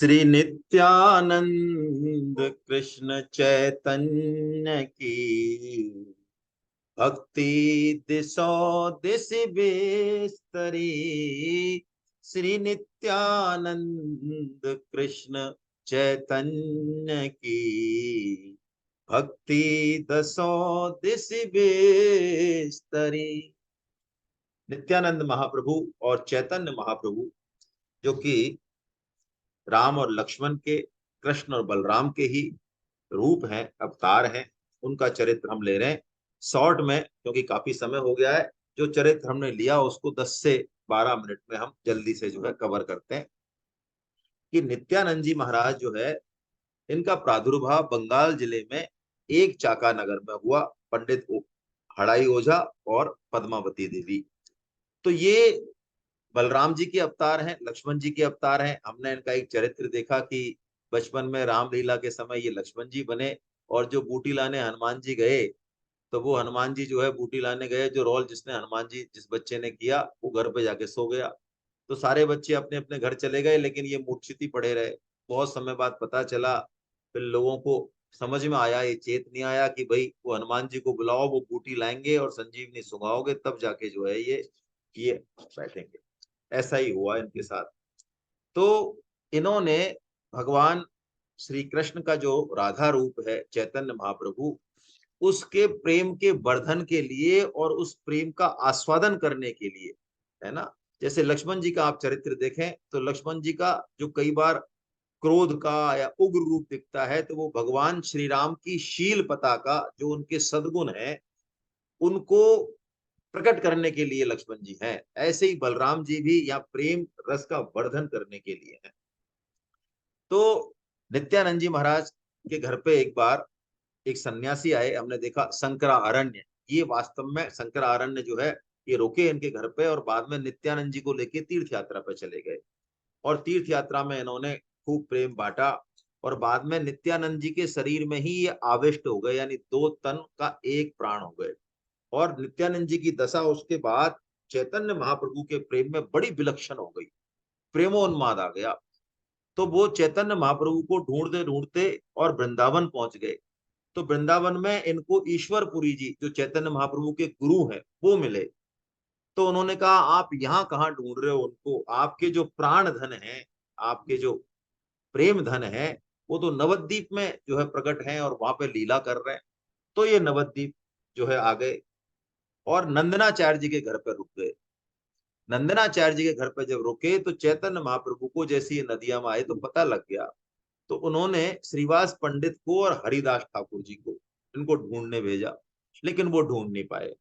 श्री नित्यानंद कृष्ण चैतन्य की भक्ति दिशो दिश बिस्तरी। श्री नित्यानंद कृष्ण चैतन्य की भक्ति दसो दिश बिस्तरी। नित्यानंद महाप्रभु और चैतन्य महाप्रभु जो कि राम और लक्ष्मण के, कृष्ण और बलराम के ही रूप हैं, अवतार हैं, उनका चरित्र हम ले रहे हैं शॉर्ट में, क्योंकि काफी समय हो गया है। जो चरित्र हमने लिया उसको 10 से 12 मिनट में हम जल्दी से जो है कवर करते हैं। कि नित्यानंद जी महाराज जो है, इनका प्रादुर्भाव बंगाल जिले में एक चाका नगर में हुआ। पंडित हड़ाई ओझा और पद्मावती देवी, तो ये बलराम जी के अवतार हैं, लक्ष्मण जी के अवतार हैं। हमने इनका एक चरित्र देखा कि बचपन में रामलीला के समय ये लक्ष्मण जी बने, और जो बूटी लाने हनुमान जी गए, तो वो हनुमान जी जो है बूटी लाने गए, जो रोल जिसने हनुमान जी जिस बच्चे ने किया वो घर पे जाके सो गया। तो सारे बच्चे अपने अपने घर चले गए, लेकिन ये मूर्छित ही पड़े रहे। बहुत समय बाद पता चला, फिर लोगों को समझ में आया, ये चेत नहीं आया कि भाई वो हनुमान जी को बुलाओ, वो बूटी लाएंगे और संजीवनी सुंघाओगे, तब जाके जो है ये बैठेंगे। ऐसा ही हुआ इनके साथ। तो इन्होंने भगवान श्री कृष्ण का जो राधा रूप है चैतन्य महाप्रभु, उसके प्रेम के वर्धन के लिए और उस प्रेम का आस्वादन करने के लिए, है ना। जैसे लक्ष्मण जी का आप चरित्र देखें तो लक्ष्मण जी का जो कई बार क्रोध का या उग्र रूप दिखता है, तो वो भगवान श्री राम की शीलपता का, जो उनके सद्गुण है, उनको प्रकट करने के लिए लक्ष्मण जी हैं। ऐसे ही बलराम जी भी यहाँ प्रेम रस का वर्धन करने के लिए हैं। तो नित्यानंद जी महाराज के घर पे एक बार एक सन्यासी आए, हमने देखा शंकरारण्य। ये वास्तव में शंकरारण्य जो है, ये रुके इनके घर पे और बाद में नित्यानंद जी को लेके तीर्थ यात्रा पे चले गए। और तीर्थ यात्रा में इन्होंने खूब प्रेम बांटा, और बाद में नित्यानंद जी के शरीर में ही ये आविष्ट हो गए, यानी 2 तन का एक प्राण हो गए। और नित्यानंद जी की दशा उसके बाद चैतन्य महाप्रभु के प्रेम में बड़ी विलक्षण हो गई, प्रेमोन्माद आ गया। तो वो चैतन्य महाप्रभु को ढूंढते ढूंढते और वृंदावन पहुंच गए। तो वृंदावन में इनको ईश्वरपुरी जी, जो चैतन्य महाप्रभु के गुरु हैं, वो मिले। तो उन्होंने कहा, आप यहाँ कहाँ ढूंढ रहे हो उनको, आपके जो प्राण धन है, आपके जो प्रेम धन है, वो तो नवद्वीप में जो है प्रकट है और वहां पे लीला कर रहे हैं। तो ये नवद्वीप जो है आ गए और नंदनाचार्य जी के घर पर रुक गए। नंदनाचार्य जी के घर पर जब रुके तो चैतन्य महाप्रभु को जैसे ये नदिया में आए तो पता लग गया। तो उन्होंने श्रीवास पंडित को और हरिदास ठाकुर जी को, इनको ढूंढने भेजा, लेकिन वो ढूंढ नहीं पाए।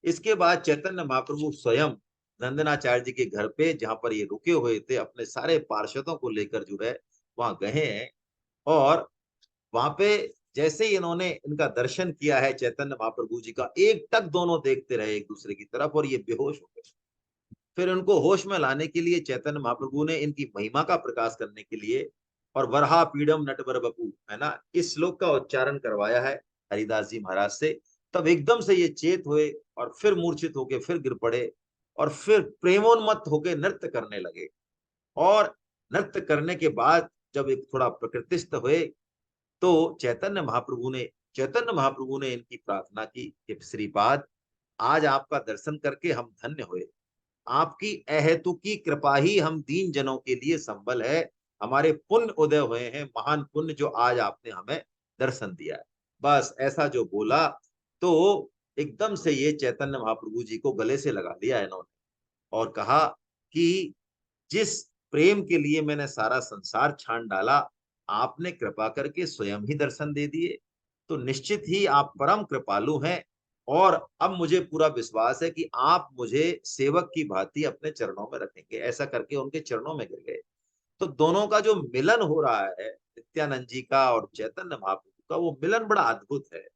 इसके बाद चैतन्य महाप्रभु स्वयं नंदनाचार्य जी के घर पे, जहां पर ये रुके हुए थे, अपने सारे पार्षदों को लेकर जो है वहां गए हैं। और वहां पे जैसे ही इन्होंने इनका दर्शन किया है चैतन्य महाप्रभु जी का, एक टक दोनों देखते रहे एक दूसरे की तरफ और ये बेहोश हो गए। फिर उनको होश में लाने के लिए चैतन्य महाप्रभु ने इनकी महिमा का प्रकाश करने के लिए और वरहा पीडम नटवर बपू, है ना, इस श्लोक का उच्चारण करवाया है हरिदास जी महाराज से। तब एकदम से ये चेत हुए और फिर मूर्छित होके फिर गिर पड़े और फिर प्रेमोन्मत्त होके नृत्य करने लगे। और नृत्य करने के बाद जब एक थोड़ा प्रकृतिस्थ हुए, तो चैतन्य महाप्रभु ने इनकी प्रार्थना की कि श्रीपाद, आज आपका दर्शन करके हम धन्य हुए। आपकी अहेतुकी कृपा ही हम दीन जनों के लिए संबल है। हमारे पुण्य उदय हुए हैं, महान पुण्य, जो आज आपने हमें दर्शन दिया है। बस ऐसा जो बोला, तो एकदम से ये चैतन्य महाप्रभु जी को गले से लगा लिया इन्होंने और कहा कि जिस प्रेम के लिए मैंने सारा संसार छान डाला, आपने कृपा करके स्वयं ही दर्शन दे दिए। तो निश्चित ही आप परम कृपालु हैं, और अब मुझे पूरा विश्वास है कि आप मुझे सेवक की भांति अपने चरणों में रखेंगे। ऐसा करके उनके चरणों में गिर गए। तो दोनों का जो मिलन हो रहा है, नित्यानंद जी का और चैतन्य महाप्रभु का, वो मिलन बड़ा अद्भुत है।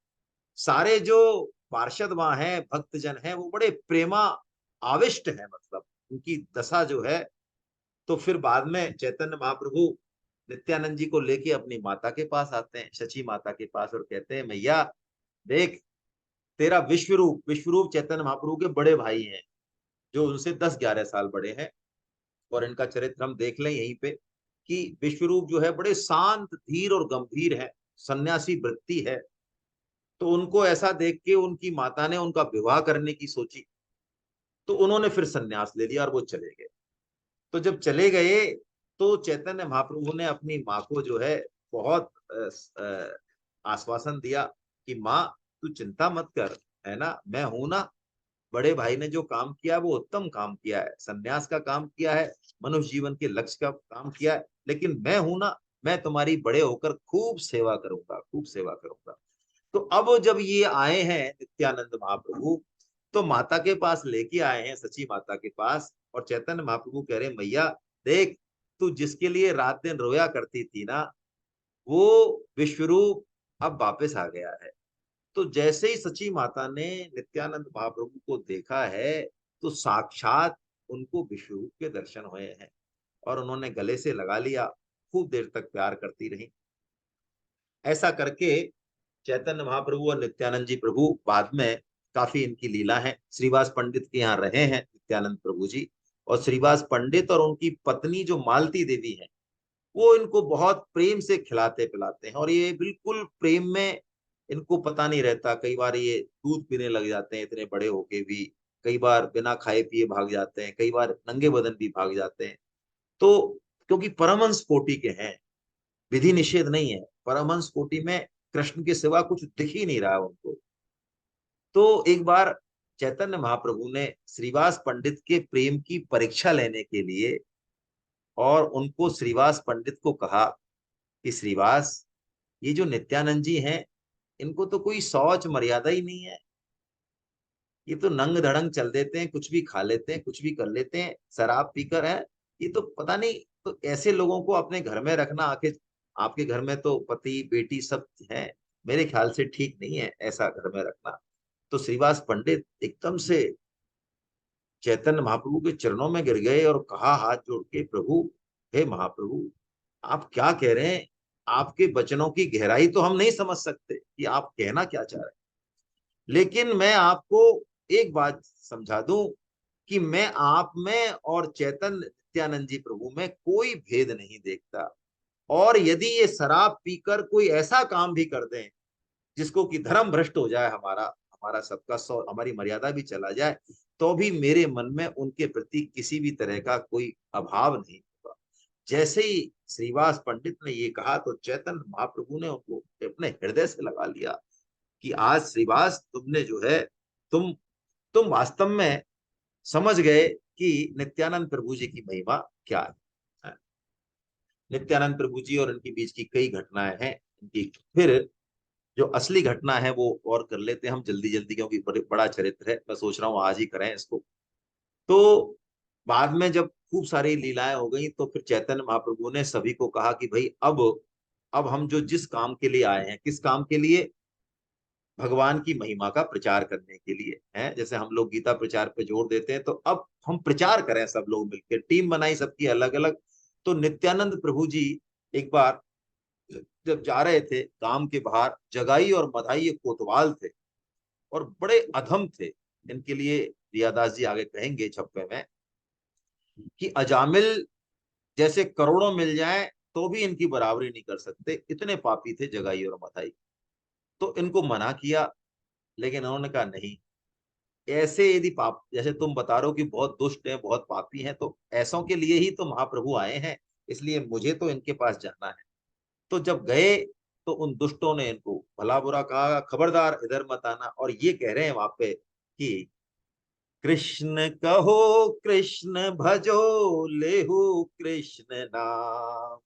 सारे जो पार्षद वहां हैं, भक्तजन हैं, वो बड़े प्रेमा आविष्ट हैं, मतलब उनकी दशा जो है। तो फिर बाद में चैतन्य महाप्रभु नित्यानंद जी को लेके अपनी माता के पास आते हैं, शची माता के पास, और कहते हैं, मैया देख, तेरा विश्वरूप चैतन्य महाप्रभु के बड़े भाई हैं, जो उनसे 10-11 साल बड़े हैं। और इनका चरित्र हम देख लें यहीं पे। कि विश्वरूप जो है बड़े शांत, धीर और गंभीर है, सन्यासी वृत्ति है। तो उनको ऐसा देख के उनकी माता ने उनका विवाह करने की सोची, तो उन्होंने फिर सन्यास ले लिया और वो चले गए। तो जब चले गए तो चैतन्य महाप्रभु ने अपनी माँ को जो है बहुत आश्वासन दिया कि माँ, तू चिंता मत कर, है ना, मैं हूं ना। बड़े भाई ने जो काम किया वो उत्तम काम किया है, सन्यास का काम किया है, मनुष्य जीवन के लक्ष्य का काम किया है, लेकिन मैं हूं ना, मैं तुम्हारी बड़े होकर खूब सेवा करूंगा, खूब सेवा करूंगा। तो अब जब ये आए हैं नित्यानंद महाप्रभु, तो माता के पास लेके आए हैं, सची माता के पास, और चैतन्य महाप्रभु कह रहे हैं, मैया देख, तू जिसके लिए रात दिन रोया करती थी ना, वो विश्वरूप अब वापस आ गया है। तो जैसे ही सची माता ने नित्यानंद महाप्रभु को देखा है, तो साक्षात उनको विश्वरूप के दर्शन हुए हैं और उन्होंने गले से लगा लिया, खूब देर तक प्यार करती रही। ऐसा करके चैतन्य महाप्रभु और नित्यानंद जी प्रभु बाद में, काफी इनकी लीला है, श्रीवास पंडित के यहाँ रहे हैं नित्यानंद प्रभु जी। और श्रीवास पंडित और उनकी पत्नी जो मालती देवी है, वो इनको बहुत प्रेम से खिलाते पिलाते हैं, और ये बिल्कुल प्रेम में, इनको पता नहीं रहता, कई बार ये दूध पीने लग जाते हैं इतने बड़े होके भी, कई बार बिना खाए पिए भाग जाते हैं, कई बार नंगे बदन भी भाग जाते हैं। तो क्योंकि परमहंस कोटि के हैं, विधि निषेध नहीं है, परमहंस कोटि में कृष्ण के सिवा कुछ दिख ही नहीं रहा उनको। तो एक बार चैतन्य महाप्रभु ने श्रीवास पंडित के प्रेम की परीक्षा लेने के लिए, और उनको श्रीवास पंडित को कहा कि श्रीवास, ये जो नित्यानंद जी हैं, इनको तो कोई शौच मर्यादा ही नहीं है, ये तो नंग धड़ंग चल देते हैं, कुछ भी खा लेते हैं, कुछ भी कर लेते हैं, शराब पीकर है, ये तो पता नहीं। तो ऐसे लोगों को अपने घर में रखना, आखिर आपके घर में तो पति बेटी सब है, मेरे ख्याल से ठीक नहीं है ऐसा घर में रखना। तो श्रीवास पंडित एकदम से चैतन्य महाप्रभु के चरणों में गिर गए और कहा हाथ जोड़ के, प्रभु, हे महाप्रभु, आप क्या कह रहे हैं? आपके वचनों की गहराई तो हम नहीं समझ सकते कि आप कहना क्या चाह रहे हैं, लेकिन मैं आपको एक बात समझा दूं कि मैं आप में और चैतन्य नित्यानंद जी प्रभु में कोई भेद नहीं देखता। और यदि ये शराब पीकर कोई ऐसा काम भी कर दें जिसको कि धर्म भ्रष्ट हो जाए, हमारा हमारा सबका सौ, हमारी मर्यादा भी चला जाए, तो भी मेरे मन में उनके प्रति किसी भी तरह का कोई अभाव नहीं होगा। जैसे ही श्रीवास पंडित ने ये कहा, तो चैतन्य महाप्रभु ने उनको अपने हृदय से लगा लिया कि आज श्रीवास, तुमने जो है, तुम वास्तव में समझ गए कि नित्यानंद प्रभु जी की महिमा क्या है। नित्यानंद प्रभु जी और इनके बीच की कई घटनाएं हैं इनकी। फिर जो असली घटना है वो और कर लेते हैं हम जल्दी जल्दी, क्योंकि बड़ा चरित्र है, मैं सोच रहा हूँ आज ही करें इसको। तो बाद में जब खूब सारी लीलाएं हो गई, तो फिर चैतन्य महाप्रभु ने सभी को कहा कि भाई, अब हम जो जिस काम के लिए आए हैं, किस काम के लिए? भगवान की महिमा का प्रचार करने के लिए है। जैसे हम लोग गीता प्रचार पे जोर देते हैं, तो अब हम प्रचार करें, सब लोग मिलकर टीम बनाई सबकी अलग अलग। तो नित्यानंद प्रभु जी एक बार जब जा रहे थे गांव के बाहर, जगाई और मधाई ये कोतवाल थे और बड़े अधम थे। इनके लिए रियादास जी आगे कहेंगे छप्पे में कि अजामिल जैसे करोड़ों मिल जाए तो भी इनकी बराबरी नहीं कर सकते, इतने पापी थे जगाई और मधाई। तो इनको मना किया, लेकिन उन्होंने कहा नहीं, ऐसे यदि पाप, जैसे तुम बता रहे हो कि बहुत दुष्ट हैं, बहुत पापी हैं, तो ऐसों के लिए ही तो महाप्रभु आए हैं, इसलिए मुझे तो इनके पास जाना है। तो जब गए, तो उन दुष्टों ने इनको भला बुरा कहा, खबरदार इधर मत आना। और ये कह रहे हैं वहां पे कि कृष्ण कहो, कृष्ण भजो, लेहु कृष्ण नाम,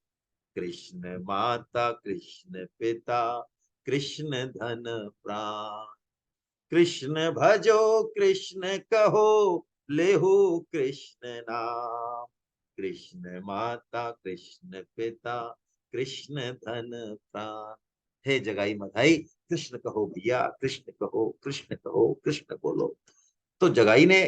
कृष्ण माता, कृष्ण पिता, कृष्ण धन प्राण, कृष्ण भजो, कृष्ण कहो, लेहु कृष्ण नाम, कृष्ण माता, कृष्ण पिता, कृष्ण धन प्राण। हे जगाई मधाई, कृष्ण कहो भैया, कृष्ण कहो, कृष्ण कहो, कृष्ण बोलो। तो जगाई ने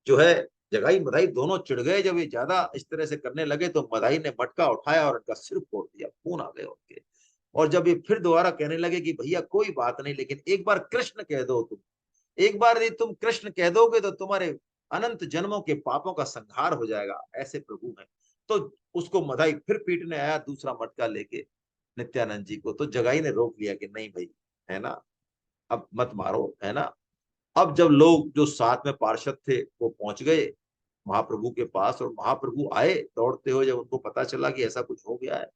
जो है, जगाई मधाई दोनों चिढ़ गए। जब ये ज्यादा इस तरह से करने लगे, तो मधाई ने मटका उठाया और उनका सिर फोड़ दिया, खून आ गए उनके। और जब ये फिर दोबारा कहने लगे कि भैया कोई बात नहीं, लेकिन एक बार कृष्ण कह दो तुम, एक बार यदि तुम कृष्ण कह दोगे तो तुम्हारे अनंत जन्मों के पापों का संहार हो जाएगा, ऐसे प्रभु हैं। तो उसको मदाई फिर पीटने आया दूसरा मटका लेके नित्यानंद जी को। तो जगाई ने रोक लिया कि नहीं भाई, है ना, अब मत मारो, है ना। अब जब लोग जो साथ में पार्षद थे वो पहुंच गए महाप्रभु के पास, और महाप्रभु आए दौड़ते हुए, जब उनको पता चला कि ऐसा कुछ हो गया है,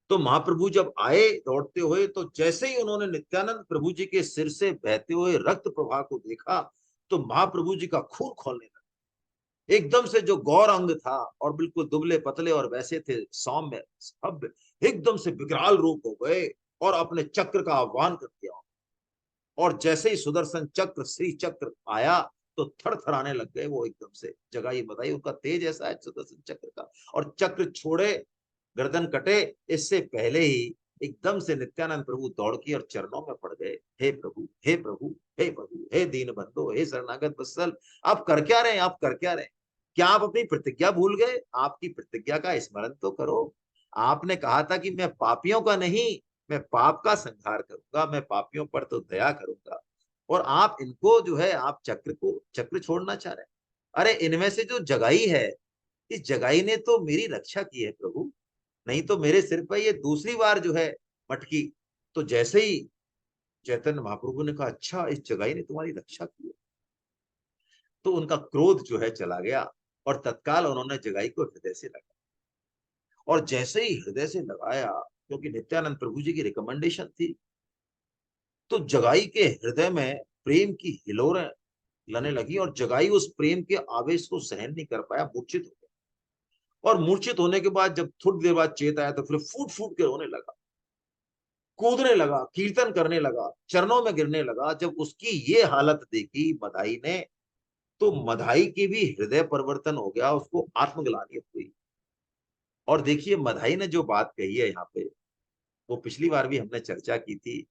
तो महाप्रभु जब आए दौड़ते हुए, तो जैसे ही उन्होंने नित्यानंद प्रभु जी के सिर से बहते हुए रक्त प्रवाह को देखा, तो महाप्रभु जी का खून खोलने लगा। एकदम से जो गौर अंग था और बिल्कुल दुबले पतले और वैसे थे सौम्य सभ्य, एकदम से विकराल रूप हो गए और अपने चक्र का आह्वान कर दिया। और जैसे ही सुदर्शन चक्र श्री चक्र आया, तो थरथराने लग गए वो एकदम से। जगह ये बताइए, उनका तेज ऐसा है सुदर्शन चक्र का। और चक्र छोड़े, गर्दन कटे, इससे पहले ही एकदम से नित्यानंद प्रभु दौड़ के और चरणों में पड़ गए। हे प्रभु, हे प्रभु, हे प्रभु, हे दीन बंधो, हे शरणागत वत्सल, आप कर क्या रहे हैं, आप कर क्या रहे हैं? क्या आप अपनी प्रतिज्ञा भूल गए? आपकी प्रतिज्ञा का स्मरण तो करो। आपने कहा था कि मैं पापियों का नहीं, मैं पाप का संहार करूंगा, मैं पापियों पर तो दया करूंगा। और आप इनको जो है, आप चक्र छोड़ना चाह रहे हैं। अरे इनमें से जो जगाई है, इस जगाई ने तो मेरी रक्षा की है प्रभु, नहीं तो मेरे सिर पर ये दूसरी बार जो है मटकी। तो जैसे ही चैतन्य महाप्रभु ने कहा, अच्छा इस जगाई ने तुम्हारी रक्षा की है, तो उनका क्रोध जो है चला गया, और तत्काल उन्होंने जगाई को हृदय से लगाया। और जैसे ही हृदय से लगाया, क्योंकि नित्यानंद प्रभु जी की रिकमेंडेशन थी, तो जगाई के हृदय में प्रेम की हिलोरें लने लगी, और जगाई उस प्रेम के आवेश को सहन नहीं कर पाया, मूर्छित हो गया। और मूर्छित होने के बाद जब थोड़ी देर बाद चेत आया, तो फिर फूट फूट के रोने लगा, कूदने लगा, कीर्तन करने लगा, चरणों में गिरने लगा। जब उसकी ये हालत देखी मदाई ने, तो मदाई की भी हृदय परिवर्तन हो गया, उसको आत्मग्लानि हुई। और देखिए मदाई ने जो बात कही है यहाँ पे, वो पिछली बार भी हमने चर्चा की थी।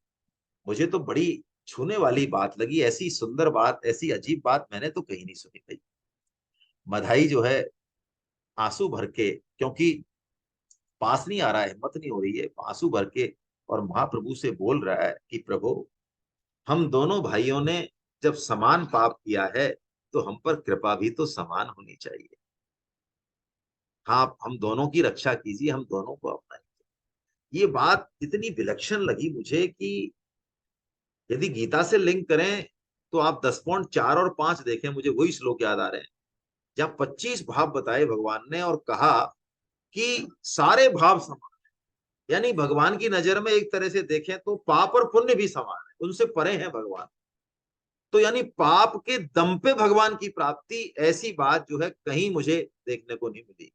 मुझे तो बड़ी छूने वाली बात लगी, ऐसी सुंदर बात, ऐसी अजीब बात मैंने तो कहीं नहीं सुनी भाई। मधाई जो है आंसू भर के, क्योंकि पास नहीं आ रहा है, हिम्मत नहीं हो रही है, आंसू भर के और महाप्रभु से बोल रहा है कि प्रभु, हम दोनों भाइयों ने जब समान पाप किया है, तो हम पर कृपा भी तो समान होनी चाहिए। हाँ, हम दोनों की रक्षा कीजिए, हम दोनों को अपनाइए। ये बात इतनी विलक्षण लगी मुझे कि यदि गीता से लिंक करें, तो आप 10.4 और 5 देखें, मुझे वही श्लोक याद आ रहे हैं, जहां 25 भाव बताए भगवान ने और कहा कि सारे भाव समान, यानी भगवान की नजर में एक तरह से देखें तो पाप और पुण्य भी समान है, उनसे परे हैं भगवान। तो यानी पाप के दम पे भगवान की प्राप्ति, ऐसी बात जो है कहीं मुझे देखने को नहीं मिली।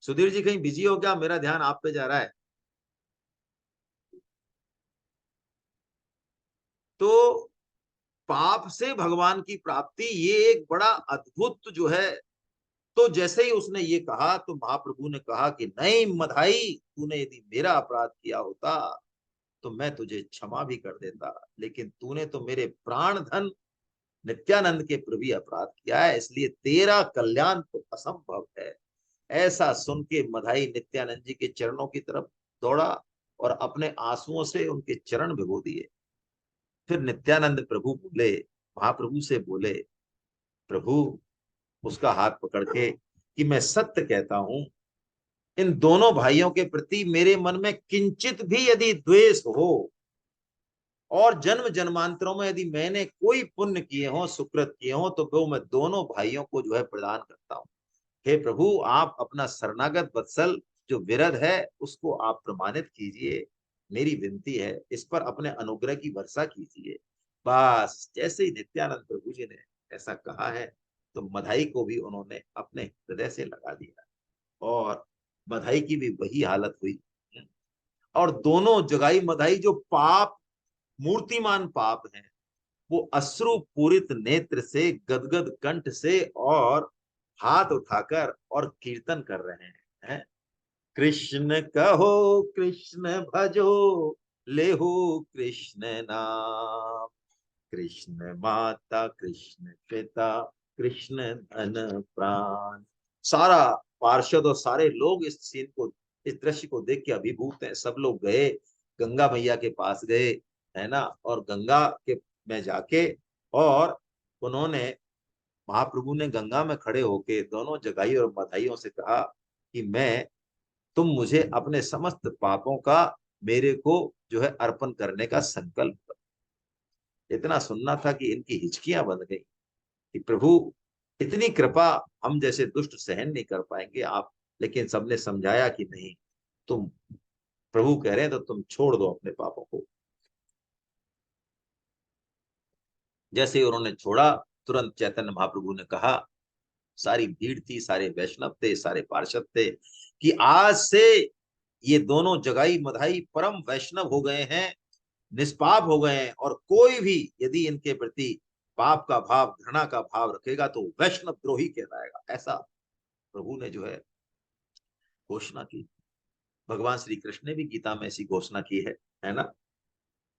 सुधीर जी कहीं बिजी हो क्या? मेरा ध्यान आप पे जा रहा है। तो पाप से भगवान की प्राप्ति, ये एक बड़ा अद्भुत जो है। तो जैसे ही उसने ये कहा, तो महाप्रभु ने कहा कि नहीं मधाई, तूने यदि मेरा अपराध किया होता तो मैं तुझे क्षमा भी कर देता, लेकिन तूने तो मेरे प्राण धन नित्यानंद के प्रति अपराध किया है, इसलिए तेरा कल्याण तो असंभव है। ऐसा सुन के मधाई नित्यानंद जी के चरणों की तरफ दौड़ा और अपने आंसुओं से उनके चरण भिगो दिए। फिर नित्यानंद प्रभु बोले, महाप्रभु से बोले, प्रभु, उसका हाथ पकड़ के, कि मैं सत्य कहता हूं, इन दोनों भाइयों के प्रति मेरे मन में किंचित भी यदि द्वेष हो, और जन्म जन्मांतरों में यदि मैंने कोई पुण्य किए हो, सुकृत किए हो, तो वो मैं दोनों भाइयों को जो है प्रदान करता हूं। हे प्रभु, आप अपना शरणागत वत्सल जो विरध है, उसको आप प्रमाणित कीजिए, मेरी विनती है, इस पर अपने अनुग्रह की वर्षा कीजिए। बस जैसे ही नित्यानंद प्रभु जी ने ऐसा कहा है, तो मधाई को भी उन्होंने अपने हृदय से लगा दिया, और मधाई की भी वही हालत हुई। और दोनों जगाई मधाई जो पाप, मूर्तिमान पाप हैं, वो अश्रु पूरित नेत्र से, गदगद कंठ से, और हाथ उठाकर और कीर्तन कर रहे हैं। कृष्ण कहो, कृष्ण भजो, लेहु कृष्ण नाम, कृष्ण माता, कृष्ण पिता, कृष्ण धन प्राण। सारा पार्षद और सारे लोग इस सीन को, इस दृश्य को देख के अभिभूत हैं। सब लोग गए, गंगा मैया के पास गए, है ना, और गंगा के में जाके और उन्होंने महाप्रभु ने गंगा में खड़े होके दोनों जगाई और मधाइयों से कहा कि तुम मुझे अपने समस्त पापों का मेरे को जो है अर्पण करने का संकल्प करो। इतना सुनना था कि इनकी हिचकियां बंध गई कि प्रभु इतनी कृपा हम जैसे दुष्ट सहन नहीं कर पाएंगे आप। लेकिन सबने समझाया कि नहीं, तुम प्रभु कह रहे हैं तो तुम छोड़ दो अपने पापों को। जैसे ही उन्होंने छोड़ा, तुरंत चैतन्य महाप्रभु ने कहा, सारी भीड़ थी, सारे वैष्णव थे, सारे पार्षद थे, कि आज से ये दोनों जगाई मधाई परम वैष्णव हो गए हैं, निष्पाप हो गए हैं, और कोई भी यदि इनके प्रति पाप का भाव, घृणा का भाव रखेगा तो वैष्णव द्रोही कहलाएगा। ऐसा प्रभु ने जो है घोषणा की। भगवान श्री कृष्ण ने भी गीता में ऐसी घोषणा की है ना।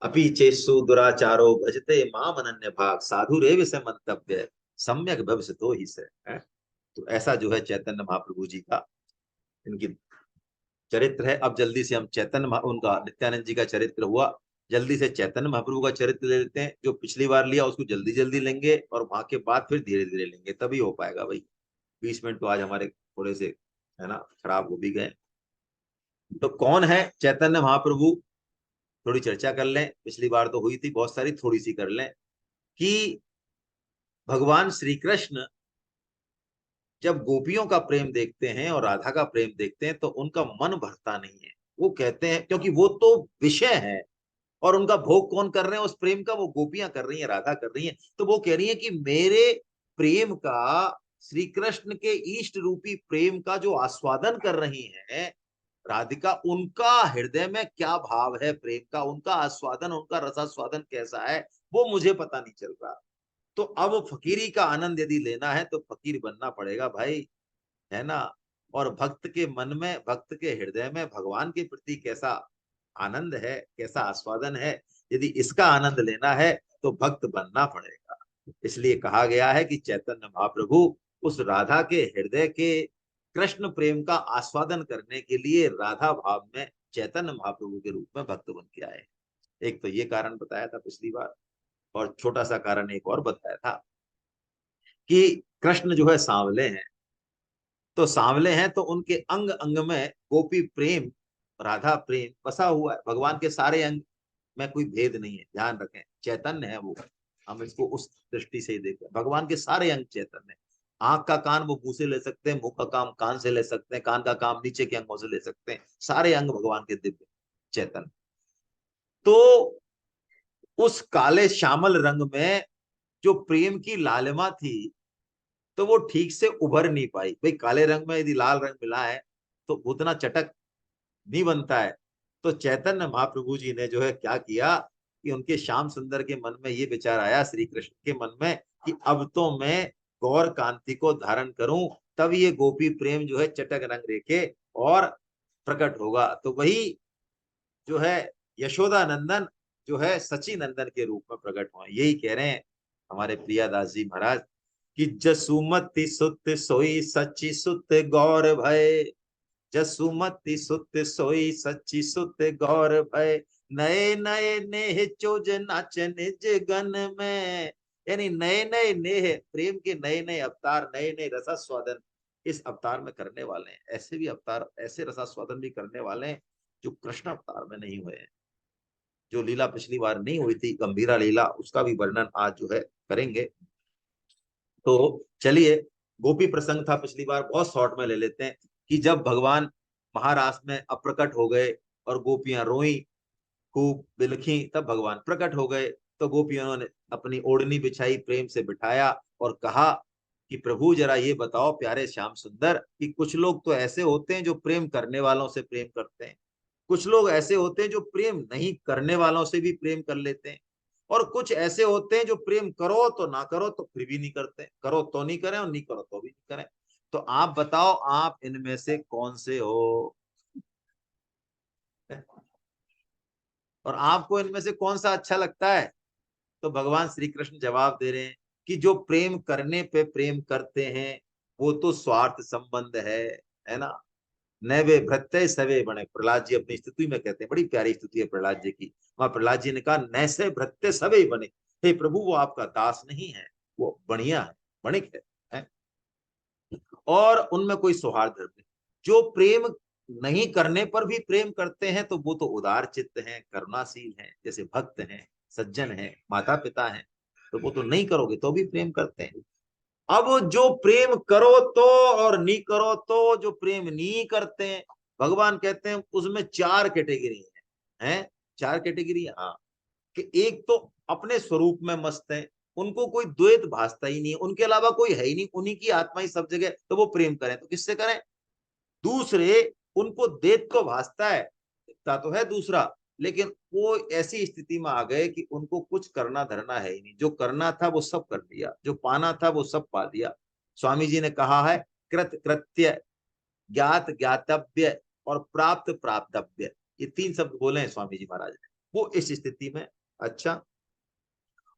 अपि चेसु दुराचारो भजते माम अनन्य भाग साधु रेव से मंतव्य सम्यक भविष्यतो ही से है। तो ऐसा जो है चैतन्य महाप्रभु जी का इनकी चरित्र है। अब जल्दी से हम उनका नित्यानंद जी का चरित्र हुआ, जल्दी से चैतन्य महाप्रभु का चरित्र ले लेते हैं। जो पिछली बार लिया उसको जल्दी जल्दी लेंगे और वहां के बाद फिर धीरे धीरे लेंगे, तभी हो पाएगा भाई। 20 मिनट तो आज हमारे थोड़े से है ना खराब हो भी गए। तो कौन है चैतन्य महाप्रभु, थोड़ी चर्चा कर लें। पिछली बार तो हुई थी बहुत सारी, थोड़ी सी कर लें कि भगवान श्री कृष्ण जब गोपियों का प्रेम देखते हैं और राधा का प्रेम देखते हैं तो उनका मन भरता नहीं है। वो कहते हैं, क्योंकि वो तो विषय है और उनका भोग कौन कर रहे हैं उस प्रेम का, वो गोपियां कर रही हैं, राधा कर रही हैं। तो वो कह रही है कि मेरे प्रेम का, श्री कृष्ण के इष्ट रूपी प्रेम का जो आस्वादन कर रही हैं राधिका, उनका हृदय में क्या भाव है प्रेम का, उनका आस्वादन, उनका रसास्वादन कैसा है, वो मुझे पता नहीं चल रहा। तो अब फकीरी का आनंद यदि लेना है तो फकीर बनना पड़ेगा भाई, है ना। और भक्त के मन में, भक्त के हृदय में भगवान के प्रति कैसा आनंद है, कैसा आस्वादन है, यदि इसका आनंद लेना है तो भक्त बनना पड़ेगा। इसलिए कहा गया है कि चैतन्य महाप्रभु उस राधा के हृदय के कृष्ण प्रेम का आस्वादन करने के लिए राधा भाव में चैतन्य महाप्रभु के रूप में भक्त बन के आए। एक तो ये कारण बताया था पिछली बार, और छोटा सा कारण एक और बताया था कि कृष्ण जो है सांवले हैं। तो सांवले हैं तो उनके अंग अंग में गोपी प्रेम, राधा प्रेम बसा हुआ है। भगवान के सारे अंग में कोई भेद नहीं है, ध्यान रखें, चैतन्य है वो। हम इसको उस दृष्टि से ही देखें, भगवान के सारे अंग चैतन्य है। आंख का कान वो मुंह से ले सकते हैं, मुंह का काम कान से ले सकते हैं, कान का काम नीचे के अंगों से ले सकते हैं। सारे अंग भगवान के दिव्य चैतन्य। तो उस काले श्यामल रंग में जो प्रेम की लालिमा थी, तो वो ठीक से उभर नहीं पाई। भाई काले रंग में यदि लाल रंग मिला है तो उतना चटक नहीं बनता है। तो चैतन्य महाप्रभु जी ने जो है क्या किया कि उनके श्याम सुंदर के मन में ये विचार आया, श्री कृष्ण के मन में, कि अब तो मैं गौर कांति को धारण करूं, तब ये गोपी प्रेम जो है चटक रंग रेखे और प्रकट होगा। तो वही जो है यशोदा नंदन जो है सची नंदन के रूप में प्रकट हुए। यही कह रहे हैं हमारे प्रियादास जी महाराज कि जसुमति सुत सोई सच्ची सुत गौर भय, जसुमति सुत सोई सच्ची सुत गौर भय, नए नए नेह चोज नाच निज गन में। यानी नए नए नेह, प्रेम के नए नए अवतार, नए नए रसास्वादन इस अवतार में करने वाले हैं। ऐसे भी अवतार, ऐसे रसास्वादन भी करने वाले हैं जो कृष्ण अवतार में नहीं हुए हैं। जो लीला पिछली बार नहीं हुई थी गंभीरा लीला, उसका भी वर्णन आज जो है करेंगे। तो चलिए, गोपी प्रसंग था पिछली बार, बहुत शॉर्ट में ले लेते हैं कि जब भगवान महारास में अप्रकट हो गए और गोपियां रोई, खूब बिलखी, तब भगवान प्रकट हो गए। तो गोपियों ने अपनी ओढ़नी बिछाई, प्रेम से बिठाया और कहा कि प्रभु जरा ये बताओ प्यारे श्याम सुंदर, कि कुछ लोग तो ऐसे होते हैं जो प्रेम करने वालों से प्रेम करते हैं, कुछ लोग ऐसे होते हैं जो प्रेम नहीं करने वालों से भी प्रेम कर लेते हैं, और कुछ ऐसे होते हैं जो प्रेम करो तो ना करो तो फिर भी नहीं करते, करो तो नहीं करें और नहीं करो तो भी नहीं करें। तो आप बताओ, आप इनमें से कौन से हो, और आपको इनमें से कौन सा अच्छा लगता है? तो भगवान श्री कृष्ण जवाब दे रहे हैं कि जो प्रेम करने पे प्रेम करते हैं वो तो स्वार्थ संबंध है ना। नैवे भृत्य सवे बने, प्रहलाद जी अपनी स्तुति में कहते हैं, बड़ी प्यारी स्तुति है प्रहलाद जी की। वहां प्रहलाद जी ने कहा नैसे भृत्य सवे बने, हे प्रभु वो आपका दास नहीं है, वो बढ़िया है, वणिक है? और उनमें कोई सौहार्द धर्म नहीं। जो प्रेम नहीं करने पर भी प्रेम करते हैं तो वो तो उदार चित्त हैं, करुणाशील हैं, जैसे भक्त हैं, सज्जन हैं, माता पिता हैं। तो वो तो नहीं करोगे तो भी प्रेम करते हैं। अब जो प्रेम करो तो और नहीं करो तो, जो प्रेम नहीं करते हैं, भगवान कहते हैं उसमें चार कैटेगरी हैं। चार कैटेगरी, हाँ। कि एक तो अपने स्वरूप में मस्त है, उनको कोई द्वैत भासता ही नहीं, उनके अलावा कोई है ही नहीं, उन्हीं की आत्मा ही सब जगह, तो वो प्रेम करें तो किससे करें? दूसरे, उनको द्वैत तो भासता है, दिखता तो है दूसरा, लेकिन वो ऐसी स्थिति में आ गए कि उनको कुछ करना धरना है ही नहीं, जो करना था वो सब कर लिया, जो पाना था वो सब पा लिया। स्वामी जी ने कहा है, कृत कृत्य, ज्ञात ज्ञातव्य और प्राप्त प्राप्तव्य, ये तीन शब्द बोले हैं स्वामी जी महाराज ने। वो इस स्थिति में। अच्छा,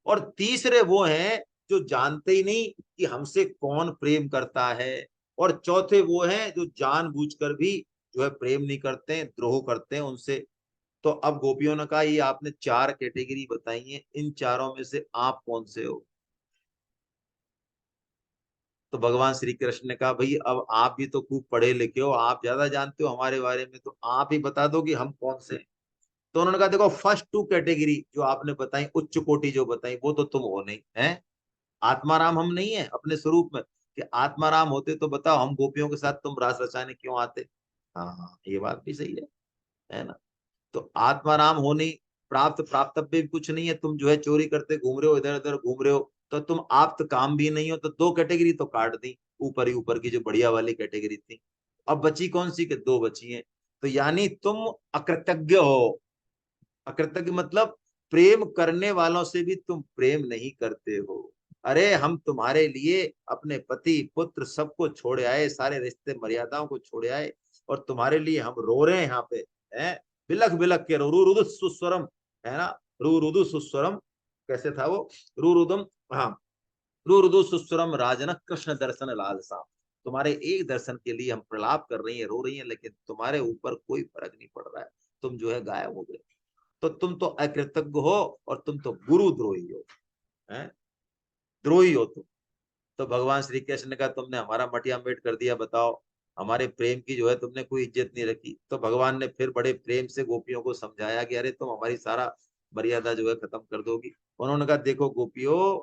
और तीसरे वो हैं जो जानते ही नहीं कि हमसे कौन प्रेम करता है। और चौथे वो हैं जो जानबूझकर भी जो है प्रेम नहीं करते हैं, द्रोह करते हैं उनसे। तो अब गोपियों ने कहा, ये आपने चार कैटेगरी बताई है, इन चारों में से आप कौन से हो? तो भगवान श्री कृष्ण ने कहा, भाई अब आप भी तो खूब पढ़े लिखे हो, आप ज्यादा जानते हो हमारे बारे में, तो आप ही बता दो कि हम कौन से हैं। तो उन्होंने कहा, देखो फर्स्ट टू कैटेगरी जो आपने बताई, उच्च कोटि जो बताई, वो तो तुम हो नहीं है। आत्माराम हम नहीं है अपने स्वरूप में, कि आत्माराम होते तो बताओ हम गोपियों के साथ तुम रास रचाने क्यों आते? हाँ हाँ, ये बात भी सही है ना? तो आत्माराम हो नहीं, प्राप्त प्राप्तव्य भी कुछ नहीं है, तुम जो है चोरी करते घूम रहे हो, इधर उधर घूम रहे हो, तो तुम आप्त काम भी नहीं हो। तो दो कैटेगरी तो काट दी, ऊपर ही ऊपर की जो बढ़िया वाली कैटेगरी थी। अब बची कौन सी? के दो बची हैं। तो यानी तुम अकृतज्ञ हो। अकृतज्ञ मतलब प्रेम करने वालों से भी तुम प्रेम नहीं करते हो। अरे हम तुम्हारे लिए अपने पति पुत्र सबको छोड़े आए, सारे रिश्ते मर्यादाओं को छोड़े आए, और तुम्हारे लिए हम रो रहे हैं यहाँ पे, हैं? बिलख बिलख के रो, रुरुदु सुस्वरम, है ना? रुरुदु सुस्वरम, कैसे था वो? रुरुदम, हाँ, रुरुदु सुस्वरम राजन कृष्ण दर्शन लालसा। तुम्हारे एक दर्शन के लिए हम प्रलाप कर रही हैं, रो रही हैं, लेकिन तुम्हारे ऊपर कोई फर्क नहीं पड़ रहा है, तुम जो है गायब हो गए। तो तुम तो अकृतज्ञ हो, और तुम तो गुरुद्रोही हो, हैं? द्रोही हो तुम। तो भगवान श्री कृष्ण ने कहा, तुमने हमारा मटिया मेट कर दिया, बताओ हमारे प्रेम की जो है तुमने कोई इज्जत नहीं रखी। तो भगवान ने फिर बड़े प्रेम से गोपियों को समझाया कि अरे तुम हमारी सारा मर्यादा जो है खत्म कर दोगी। उन्होंने कहा, देखो गोपियों,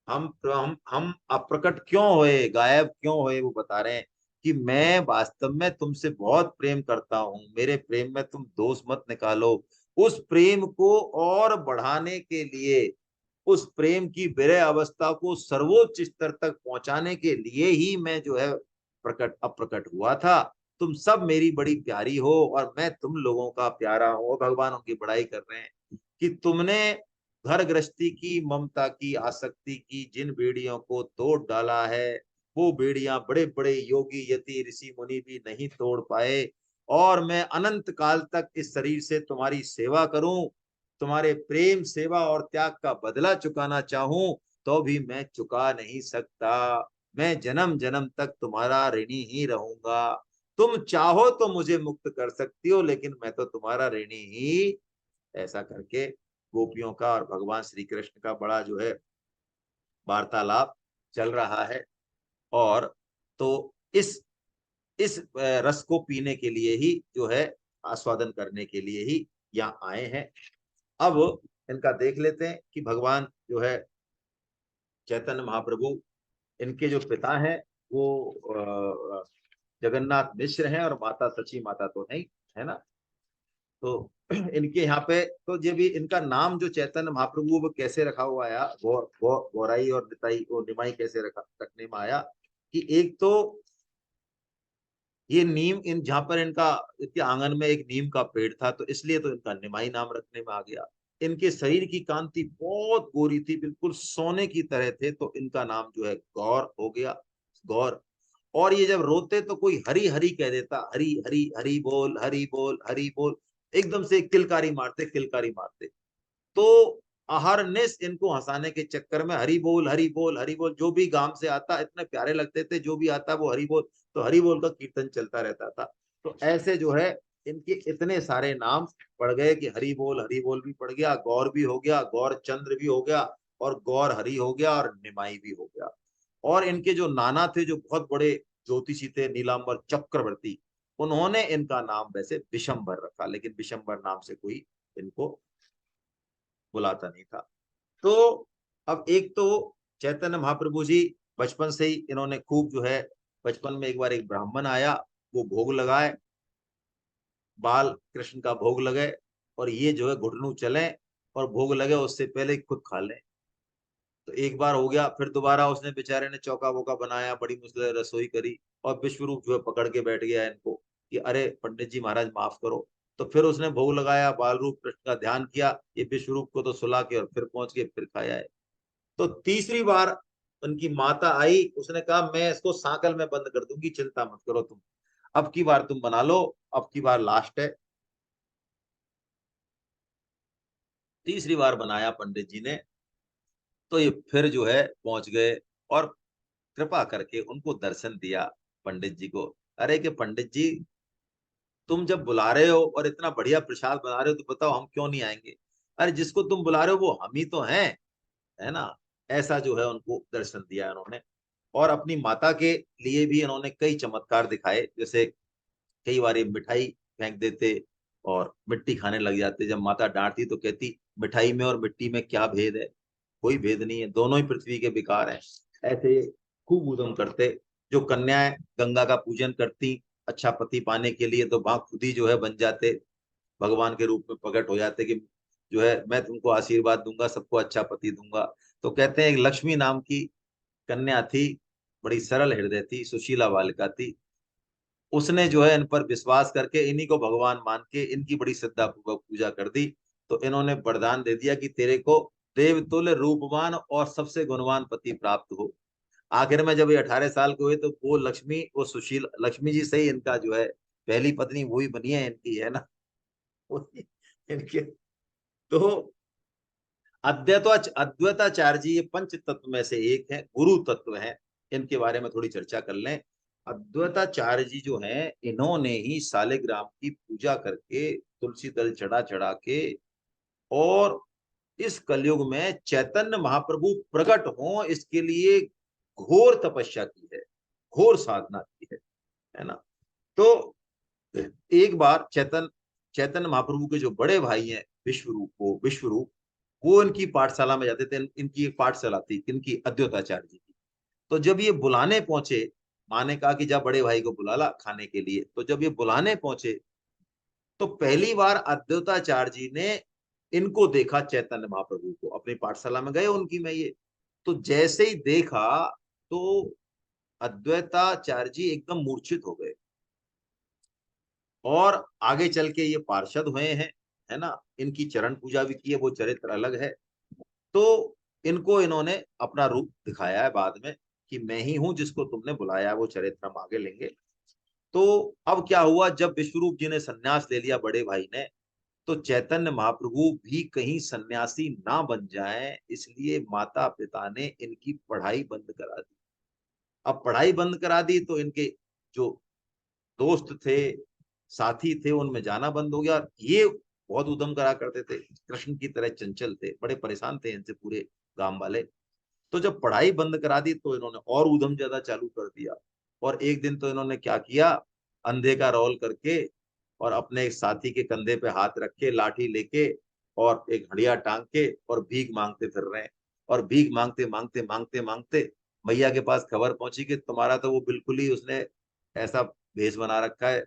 हम अप्रकट क्यों हुए, गायब क्यों हुए, वो बता रहे हैं कि मैं वास्तव में तुमसे बहुत प्रेम करता हूँ, मेरे प्रेम में तुम दोष मत निकालो। उस प्रेम को और बढ़ाने के लिए, उस प्रेम की विरह अवस्था को सर्वोच्च स्तर तक पहुंचाने के लिए ही मैं जो है प्रकट अप्रकट हुआ था। तुम सब मेरी बड़ी प्यारी हो, और मैं तुम लोगों का प्यारा हूं। और भगवान उनकी बड़ाई कर रहे हैं कि तुमने घर गृहस्थी की, ममता की, आसक्ति की जिन बेड़ियों को तोड़ डाला है, वो बेड़ियां बड़े बड़े योगी यति ऋषि मुनि भी नहीं तोड़ पाए। और मैं अनंत काल तक इस शरीर से तुम्हारी सेवा करूं, तुम्हारे प्रेम सेवा और त्याग का बदला चुकाना चाहूं, तो भी मैं चुका नहीं सकता। मैं जन्म जन्म तक तुम्हारा ऋणी ही रहूंगा। तुम चाहो तो मुझे मुक्त कर सकती हो, लेकिन मैं तो तुम्हारा ऋणी ही। ऐसा करके गोपियों का और भगवान श्री कृष्ण का बड़ा जो है वार्तालाप चल रहा है। और तो इस रस को पीने के लिए ही जो है, आस्वादन करने के लिए ही यहाँ आए हैं। अब इनका देख लेते हैं कि भगवान जो है चैतन्य महाप्रभु, इनके जो पिता हैं वो जगन्नाथ मिश्र हैं, और माता सची माता तो नहीं, है ना? तो इनके यहाँ पे तो ये भी, इनका नाम जो चैतन्य महाप्रभु वो कैसे रखा हुआ आया, गौराई और निताई को निमाई कैसे रखने में आया, कि एक तो ये नीम, इन जहां पर इनका, इनके आंगन में एक नीम का पेड़ था, तो इसलिए तो इनका निमाई नाम रखने में आ गया। इनके शरीर की कांति बहुत गोरी थी, बिल्कुल सोने की तरह थे, तो इनका नाम जो है गौर हो गया, गौर। और ये जब रोते तो कोई हरी हरी कह देता, हरी हरी, हरी बोल, हरी बोल, हरी बोल, एकदम से किलकारी मारते, किलकारी मारते। तो अहरनिश इनको हंसाने के चक्कर में हरी बोल, हरी बोल, हरी बोल, जो भी गांव से आता इतने प्यारे लगते थे, जो भी आता वो हरी बोल, तो हरी बोल का कीर्तन चलता रहता था। तो ऐसे जो है इनके इतने सारे नाम पड़ गए कि हरी बोल भी पड़ गया, गौर भी हो गया, गौर चंद्र भी हो गया, और गौर हरि हो गया, और निमाई भी हो गया। और इनके जो नाना थे, जो बहुत बड़े ज्योतिषी थे, नीलांबर चक्रवर्ती, उन्होंने इनका नाम वैसे विशंबर रखा, लेकिन विशंबर नाम से कोई इनको बुलाता नहीं था। तो अब एक तो चैतन्य महाप्रभु जी बचपन से ही इन्होंने खूब जो है, बचपन में एक बार एक ब्राह्मण आया, वो भोग लगाए, बाल कृष्ण का भोग लगे, और ये जो है घुटनों चले और भोग लगे उससे पहले ही खुद खा लें। तो एक बार हो गया, फिर दोबारा उसने बेचारे ने चौका वोका बनाया, बड़ी मुश्किल रसोई करी, और विश्वरूप जो है पकड़ के बैठ गया इनको कि अरे पंडित जी महाराज माफ करो। तो फिर उसने भोग लगाया, बाल रूप कृष्ण का ध्यान किया, ये विश्वरूप को तो सुला के और फिर पहुंच के फिर खाया है। तो तीसरी बार उनकी माता आई, उसने कहा मैं इसको सांकल में बंद कर दूंगी, चिंता मत करो तुम, अब की बार तुम बना लो, अब की बार लास्ट है। तीसरी बार बनाया पंडित जी ने, तो ये फिर जो है पहुंच गए और कृपा करके उनको दर्शन दिया पंडित जी को। अरे कि पंडित जी, तुम जब बुला रहे हो और इतना बढ़िया प्रसाद बना रहे हो, तो बताओ हम क्यों नहीं आएंगे? अरे जिसको तुम बुला रहे हो वो हम ही तो हैं, है ना? ऐसा जो है उनको दर्शन दिया इन्होंने। और अपनी माता के लिए भी इन्होंने कई चमत्कार दिखाए, जैसे कई बार ये मिठाई फेंक देते और मिट्टी खाने लग जाते। जब माता डांटती तो कहती मिठाई में और मिट्टी में क्या भेद है? कोई भेद नहीं है, दोनों ही पृथ्वी के विकार हैं। ऐसे ये खूब उद्यम करते। जो कन्याएं गंगा का पूजन करती अच्छा पति पाने के लिए, तो वहां खुद ही जो है बन जाते, भगवान के रूप में प्रकट हो जाते कि जो है मैं तुमको आशीर्वाद दूंगा, सबको अच्छा पति दूंगा। तो कहते हैं एक लक्ष्मी नाम की कन्या थी, बड़ी सरल हृदय थी, सुशीला बालिका थी। उसने जो है इन पर विश्वास करके इन्हीं को भगवान मान के इनकी बड़ी श्रद्धा पूर्वक पूजा कर दी। तो इन्होंने वरदान दे दिया कि तेरे को देवतुल्य रूपवान और सबसे गुणवान पति प्राप्त हो। आखिर में जब ये 18 साल के हुए, तो वो लक्ष्मी, वो सुशील लक्ष्मी जी से ही इनका जो है पहली पत्नी वही बनी है इनकी, है ना? वही इनके। तो अद्वैताचार्य जी ये पंच तत्व में से एक है, गुरु तत्व है। इनके बारे में थोड़ी चर्चा कर लें। अद्वैताचार्य जी जो हैं, इन्होंने ही सालिग्राम की पूजा करके, तुलसी दल चढ़ा चढ़ा के, और इस कलयुग में चैतन्य महाप्रभु प्रकट हो इसके लिए घोर तपस्या की है, घोर साधना की है ना? तो एक बार चैतन्य महाप्रभु के जो बड़े भाई हैं विश्वरूप, वो इनकी पाठशाला में जाते थे। इनकी एक पाठशाला थी, इनकी अद्वैताचार्य जी की। तो जब ये बुलाने पहुंचे, माँ ने कहा कि जा बड़े भाई को बुला ला खाने के लिए। तो जब ये बुलाने पहुंचे, तो पहली बार अद्वैताचार्य जी ने इनको देखा, चैतन्य महाप्रभु को। अपनी पाठशाला में गए उनकी में ये, तो जैसे ही देखा, तो अद्वैताचार्य जी एकदम मूर्छित हो गए। और आगे चल के ये पार्षद हुए हैं, है ना? इनकी चरण पूजा भी की है, वो चरित्र अलग है। तो इनको इन्होंने अपना रूप दिखाया है बाद में कि मैं ही हूं जिसको तुमने बुलाया है, वो चरित्र हम आगे लेंगे। तो अब क्या हुआ, जब विश्वरूप जी ने संन्यास ले लिया बड़े भाई ने, तो चैतन्य महाप्रभु भी कहीं सन्यासी ना बन जाएं, इसलिए माता पिता ने इनकी पढ़ाई बंद करा दी। अब पढ़ाई बंद करा दी तो इनके जो दोस्त थे, साथी थे, उनमें जाना बंद हो गया। ये बहुत उद्यम करा करते थे, कृष्ण की तरह चंचल थे, बड़े परेशान थे इनसे पूरे गांव वाले। तो जब पढ़ाई बंद करा दी, तो इन्होंने और उद्यम ज्यादा चालू कर दिया। और एक दिन तो इन्होंने क्या किया, अंधे का रोल करके और अपने एक साथी के कंधे पे हाथ रख के, लाठी लेके और एक हड़िया टांग के, और भीख मांगते फिर रहे हैं। और भीख मांगते मांगते मांगते मांगते मैया के पास खबर पहुंची कि तुम्हारा तो वो बिल्कुल ही उसने ऐसा भेष बना रखा है।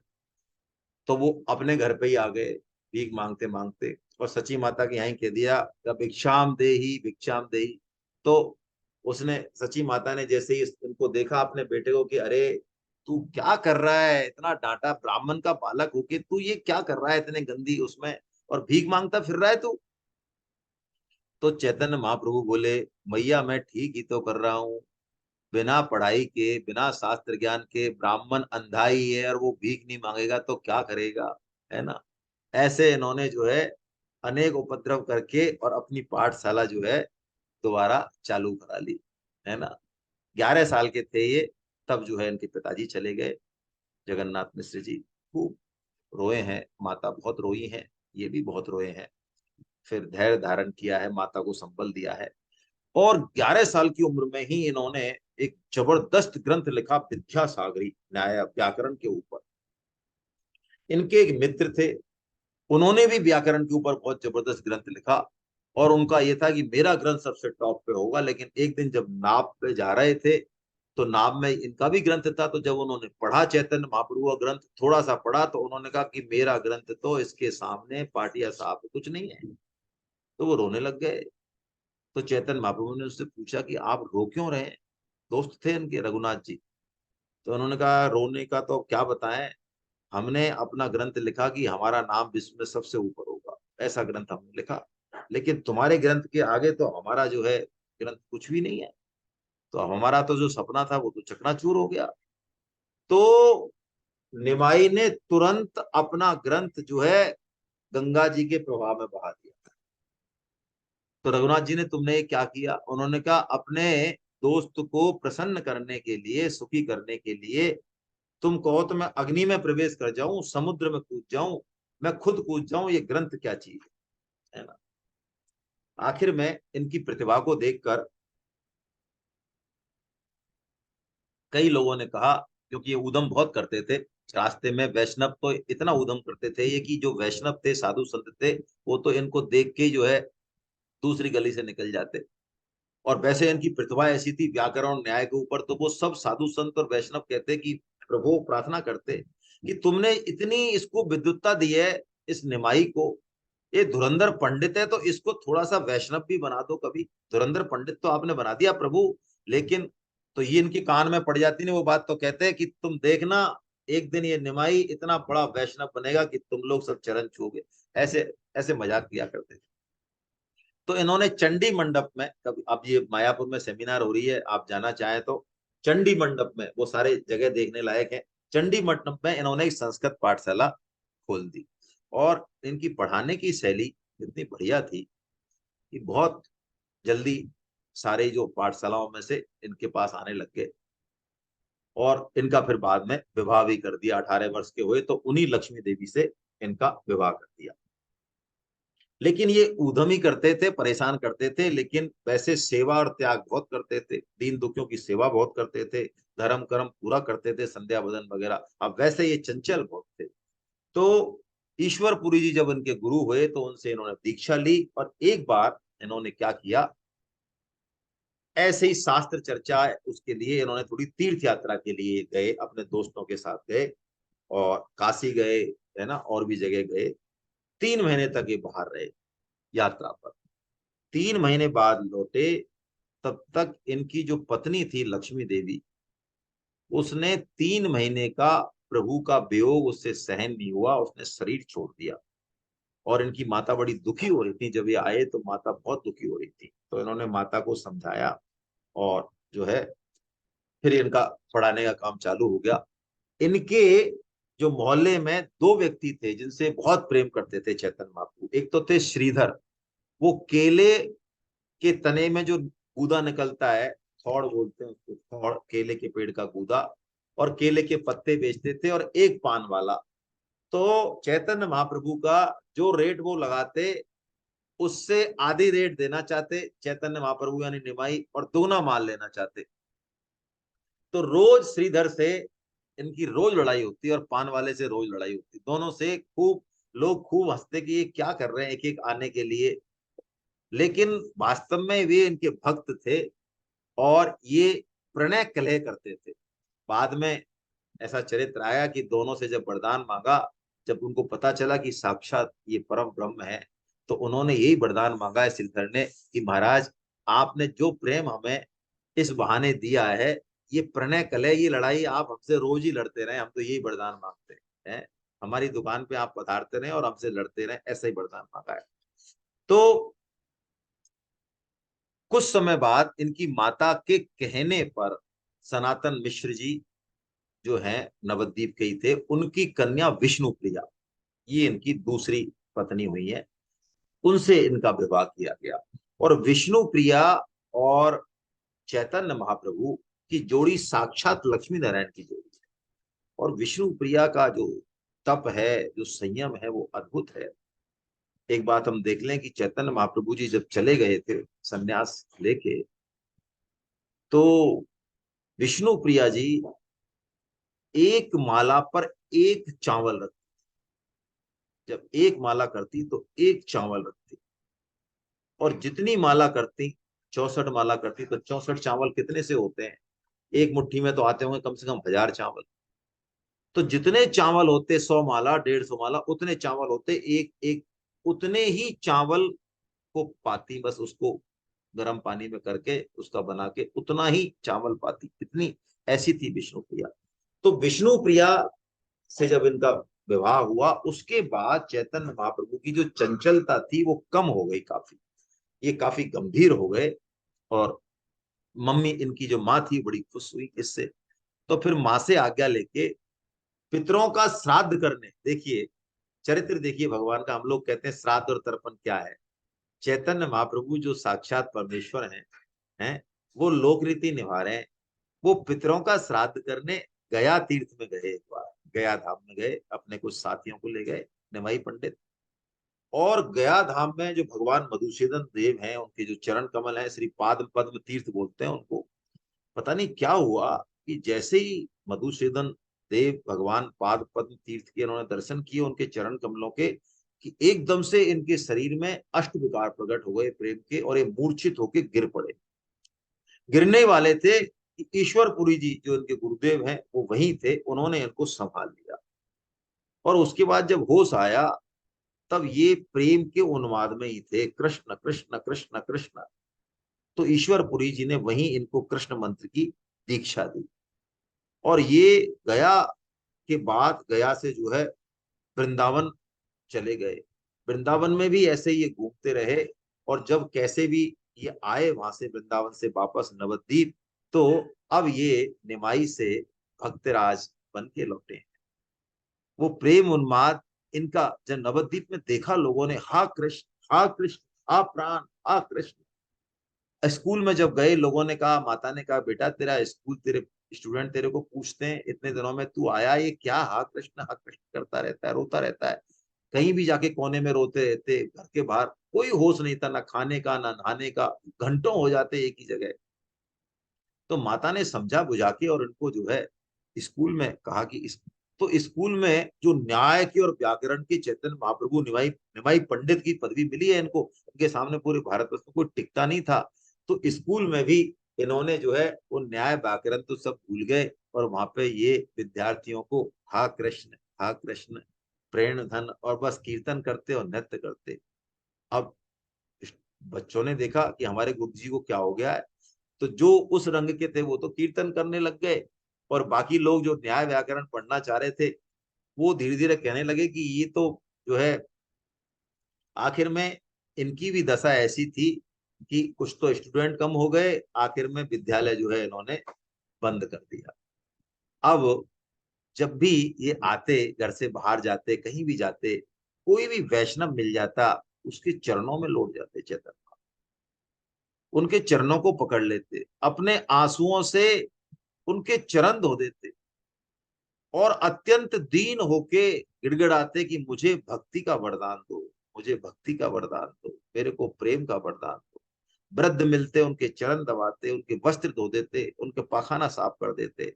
तो वो अपने घर पे ही आ गए भीख मांगते मांगते, और सची माता के यहाँ कह दिया कि भिक्षाम देही भिक्षाम देही। तो उसने, सची माता ने जैसे ही इनको देखा अपने बेटे को कि अरे तू क्या कर रहा है, इतना डांटा ब्राह्मण का बालक होके तू ये क्या कर रहा है इतने गंदी उसमें, और भीख मांगता फिर रहा है तू। तो चैतन्य महाप्रभु बोले, मैया मैं ठीक ही तो कर रहा हूँ, बिना पढ़ाई के बिना शास्त्र ज्ञान के ब्राह्मण अंधा ही है, और वो भीख नहीं मांगेगा तो क्या करेगा, है ना? ऐसे इन्होंने जो है अनेक उपद्रव करके और अपनी पाठशाला जो है दोबारा चालू करा ली, है ना? 11 साल के थे ये, तब जो है इनके पिताजी चले गए, जगन्नाथ मिश्र जी। खूब रोए हैं, माता बहुत रोई हैं, ये भी बहुत रोए हैं। फिर धैर्य धारण किया है, माता को संबल दिया है। और 11 साल की उम्र में ही इन्होंने एक जबरदस्त ग्रंथ लिखा, विद्यासागरी न्याय व्याकरण के ऊपर। इनके एक मित्र थे, उन्होंने भी व्याकरण के ऊपर बहुत जबरदस्त ग्रंथ लिखा, और उनका यह था कि मेरा ग्रंथ सबसे टॉप पे होगा। लेकिन एक दिन जब नाव पे जा रहे थे तो नाव में इनका भी ग्रंथ था, तो जब उन्होंने पढ़ा चैतन्य महाप्रभु का ग्रंथ, थोड़ा सा पढ़ा, तो उन्होंने कहा कि मेरा ग्रंथ तो इसके सामने पाटिया साहब कुछ नहीं है। तो वो रोने लग गए। तो चैतन्य महाप्रभु ने उससे पूछा कि आप रो क्यों रहे हैं? दोस्त थे इनके, रघुनाथ जी। तो उन्होंने कहा रोने का तो क्या बताएं, हमने अपना ग्रंथ लिखा कि हमारा नाम विश्व में सबसे ऊपर होगा, ऐसा ग्रंथ हमने लिखा। लेकिन तुम्हारे ग्रंथ के आगे तो हमारा जो है ग्रंथ कुछ भी नहीं है। तो हमारा तो जो सपना था वो तो चकनाचूर हो गया। तो निमाई ने तुरंत अपना ग्रंथ जो है गंगा जी के प्रवाह में बहा दिया। तो रघुनाथ जी ने तुमने क्या किया? उन्होंने कहा अपने दोस्त को प्रसन्न करने के लिए, सुखी करने के लिए, तुम कहो तो मैं अग्नि में प्रवेश कर जाऊं, समुद्र में कूद जाऊं, मैं खुद कूद जाऊं, ये ग्रंथ क्या चीज है ना। आखिर में इनकी प्रतिभा को देखकर कई लोगों ने कहा, क्योंकि ये उदम बहुत करते थे रास्ते में, वैष्णव तो इतना उदम करते थे ये कि जो वैष्णव थे, साधु संत थे, वो तो इनको देख के जो है दूसरी गली से निकल जाते। और वैसे इनकी प्रतिभा ऐसी थी व्याकरण और न्याय के ऊपर, तो वो सब साधु संत और वैष्णव कहते कि प्रभु, प्रार्थना करते कि तुमने इतनी इसको विद्वत्ता दी है इस निमाई को, ये धुरंधर पंडित है, तो इसको थोड़ा सा वैष्णव भी बना दो कभी। धुरंधर पंडित तो आपने बना दिया प्रभु, लेकिन तो ये इनके कान में पड़ जाती नहीं वो बात, तो कहते हैं कि तुम देखना एक दिन ये निमाई इतना बड़ा वैष्णव बनेगा कि तुम लोग सब चरण छूओगे। ऐसे ऐसे मजाक किया करते थे। तो इन्होंने चंडी मंडप में, कभी अब ये मायापुर में सेमिनार हो रही है, आप जाना चाहें तो चंडी मंडप में, वो सारे जगह देखने लायक है। चंडी मंडप में इन्होंने एक संस्कृत पाठशाला खोल दी, और इनकी पढ़ाने की शैली इतनी बढ़िया थी कि बहुत जल्दी सारे जो पाठशालाओं में से इनके पास आने लग गए। और इनका फिर बाद में विवाह भी कर दिया। 18 वर्ष के हुए तो उन्हीं लक्ष्मी देवी से इनका विवाह कर दिया। लेकिन ये उद्यमी करते थे, परेशान करते थे, लेकिन वैसे सेवा और त्याग बहुत करते थे, दीन दुखियों की सेवा बहुत करते थे, धर्म कर्म पूरा करते थे, संध्या वदन वगैरह। अब वैसे ये चंचल बहुत थे। तो ईश्वरपुरी जी जब इनके गुरु हुए तो उनसे इन्होंने दीक्षा ली, और एक बार इन्होंने क्या किया, ऐसे ही शास्त्र चर्चा उसके लिए इन्होंने थोड़ी तीर्थ यात्रा के लिए गए, अपने दोस्तों के साथ गए, और काशी गए, है ना, और भी जगह गए। 3 महीने तक ये बाहर रहे यात्रा पर। 3 महीने बाद लौटे, तब तक इनकी जो पत्नी थी लक्ष्मी देवी, उसने 3 महीने का प्रभु का वियोग उससे सहन नहीं हुआ, उसने शरीर छोड़ दिया। और इनकी माता बड़ी दुखी हो रही थी, जब ये आए तो माता बहुत दुखी हो रही थी। तो इन्होंने माता को समझाया, और जो है फिर इनका पढ़ाने का काम चालू हो गया। इनके जो मोहल्ले में 2 व्यक्ति थे जिनसे बहुत प्रेम करते थे चैतन्य महाप्रभु, एक तो थे श्रीधर, वो केले के तने में जो गूदा निकलता है, थौड़ बोलते हैं उसको, थौड़, केले के पेड़ का गूदा, और केले के पत्ते बेचते थे, और एक पान वाला। तो चैतन्य महाप्रभु का जो रेट वो लगाते, उससे आधी रेट देना चाहते चैतन्य महाप्रभु यानी निमाई, और दोना माल लेना चाहते। तो रोज श्रीधर से इनकी रोज लड़ाई होती, और पान वाले से रोज लड़ाई होती, दोनों से खूब, लोग खूब हंसते कि ये क्या कर रहे हैं एक एक आने के लिए। लेकिन वास्तव में वे इनके भक्त थे, और ये प्रणय कलह करते थे। बाद में ऐसा चरित्र आया कि दोनों से जब वरदान मांगा, जब उनको पता चला कि साक्षात ये परम ब्रह्म है, तो उन्होंने यही वरदान मांगा है श्रीधर ने कि महाराज, आपने जो प्रेम हमें इस बहाने दिया है, ये प्रणय कलह, ये लड़ाई आप हमसे रोज ही लड़ते रहे, हम तो यही वरदान मांगते हैं। हमारी दुकान पे आप पधारते रहे और हमसे लड़ते रहे, ऐसा ही वरदान मांगा है। तो कुछ समय बाद इनकी माता के कहने पर सनातन मिश्र जी जो है, नवद्वीप के ही थे, उनकी कन्या विष्णु प्रिया, ये इनकी दूसरी पत्नी हुई है, उनसे इनका विवाह किया गया। और विष्णु प्रिया और चैतन्य महाप्रभु की जोड़ी साक्षात लक्ष्मी नारायण की जोड़ी है। और विष्णु प्रिया का जो तप है, जो संयम है, वो अद्भुत है। एक बात हम देख लें कि चैतन्य महाप्रभु जी जब चले गए थे सन्यास लेके, तो विष्णु प्रिया जी एक माला पर एक चावल रखती। जब एक माला करती तो एक चावल रखती, और जितनी माला करती, 64 माला करती, तो 64 चावल कितने से होते हैं? एक मुट्ठी में तो आते होंगे कम से कम 1000 चावल। तो जितने चावल होते, 100 माला, 150 माला, उतने चावल होते, एक एक उतने ही चावल को पाती, बस उसको गर्म पानी में करके उसका बना के उतना ही चावल पाती। इतनी ऐसी थी विष्णु प्रिया। तो विष्णु प्रिया से जब इनका विवाह हुआ, उसके बाद चैतन्य महाप्रभु की जो चंचलता थी वो कम हो गई काफी। ये काफी गंभीर हो गए, और मम्मी, इनकी जो माँ थी, बड़ी खुश हुई इससे। तो फिर माँ से आज्ञा लेके पितरों का श्राद्ध करने, देखिए चरित्र देखिए भगवान का। हम लोग कहते हैं श्राद्ध और तर्पण क्या है। चैतन्य महाप्रभु जो साक्षात परमेश्वर हैं, वो लोक रीति निभा रहे हैं। वो पितरों का श्राद्ध करने गया तीर्थ में गए, एक बार गया धाम में गए, अपने कुछ साथियों को ले गए, निमाई पंडित। और गया धाम में जो भगवान मधुसूदन देव हैं, उनके जो चरण कमल हैं, श्री पाद पद्म तीर्थ बोलते हैं उनको, पता नहीं क्या हुआ कि जैसे ही मधुसूदन देव भगवान पाद पद्म तीर्थ के उन्होंने दर्शन किए, उनके चरण कमलों के, कि एकदम से इनके शरीर में अष्ट विकार प्रकट हो गए प्रेम के, और ये मूर्छित होकर गिर पड़े। गिरने वाले थे, ईश्वरपुरी जी जो इनके गुरुदेव हैं वो वहीं थे, उन्होंने इनको संभाल लिया। और उसके बाद जब होश आया, तब ये प्रेम के उन्माद में ही थे, कृष्ण कृष्ण कृष्ण कृष्ण। तो ईश्वरपुरी जी ने वहीं इनको कृष्ण मंत्र की दीक्षा दी। और ये गया के बाद, गया से जो है वृंदावन चले गए। वृंदावन में भी ऐसे ही ये घूमते रहे, और जब कैसे भी ये आए वहां से, वृंदावन से वापस नवद्वीप, तो अब ये निमाई से भक्तराज बन के लौटे हैं। वो प्रेम उन्माद इनका जब नवद्वीप में देखा लोगों ने, हा कृष्ण, हा कृष्ण, हा प्राण, हा कृष्ण। स्कूल में जब गए, लोगों ने कहा, माता ने कहा, बेटा तेरा स्कूल, तेरे स्टूडेंट तेरे को पूछते हैं इतने दिनों में तू आया, ये क्या हा कृष्ण करता रहता है, रोता रहता है। कहीं भी जाके कोने में रोते रहते, घर के बाहर कोई होश नहीं था, ना खाने का ना नहाने का, घंटों हो जाते एक ही जगह। तो माता ने समझा बुझा के और इनको जो है स्कूल में कहा कि तो स्कूल में जो न्याय की और व्याकरण की चैतन्य महाप्रभु निमाई निमाई पंडित की पदवी मिली है इनको, उनके सामने पूरे भारतवर्ष में कोई टिकता नहीं था। तो स्कूल में भी इन्होंने जो है वो न्याय व्याकरण तो सब भूल गए, और वहां पे ये विद्यार्थियों को हा कृष्ण, प्रेण धन, और बस कीर्तन करते और नृत्य करते। अब बच्चों ने देखा कि हमारे गुरु जी को क्या हो गया है, तो जो उस रंग के थे वो तो कीर्तन करने लग गए, और बाकी लोग जो न्याय व्याकरण पढ़ना चाह रहे थे, वो धीरे धीरे कहने लगे कि ये तो जो है, आखिर में इनकी भी दशा ऐसी थी कि कुछ तो स्टूडेंट कम हो गए, आखिर में विद्यालय जो है इन्होंने बंद कर दिया। अब जब भी ये आते, घर से बाहर जाते, कहीं भी जाते, कोई भी वैष्णव मिल जाता, उसके चरणों में लौट जाते चेतन, उनके चरणों को पकड़ लेते, अपने आंसुओं से उनके चरण धो देते, और अत्यंत दीन होके गिड़गिड़ाते कि मुझे भक्ति का वरदान दो, मुझे भक्ति का वरदान दो, मेरे को प्रेम का वरदान दो। वृद्ध मिलते, उनके चरण दबाते, उनके वस्त्र धो देते, उनके पाखाना साफ कर देते,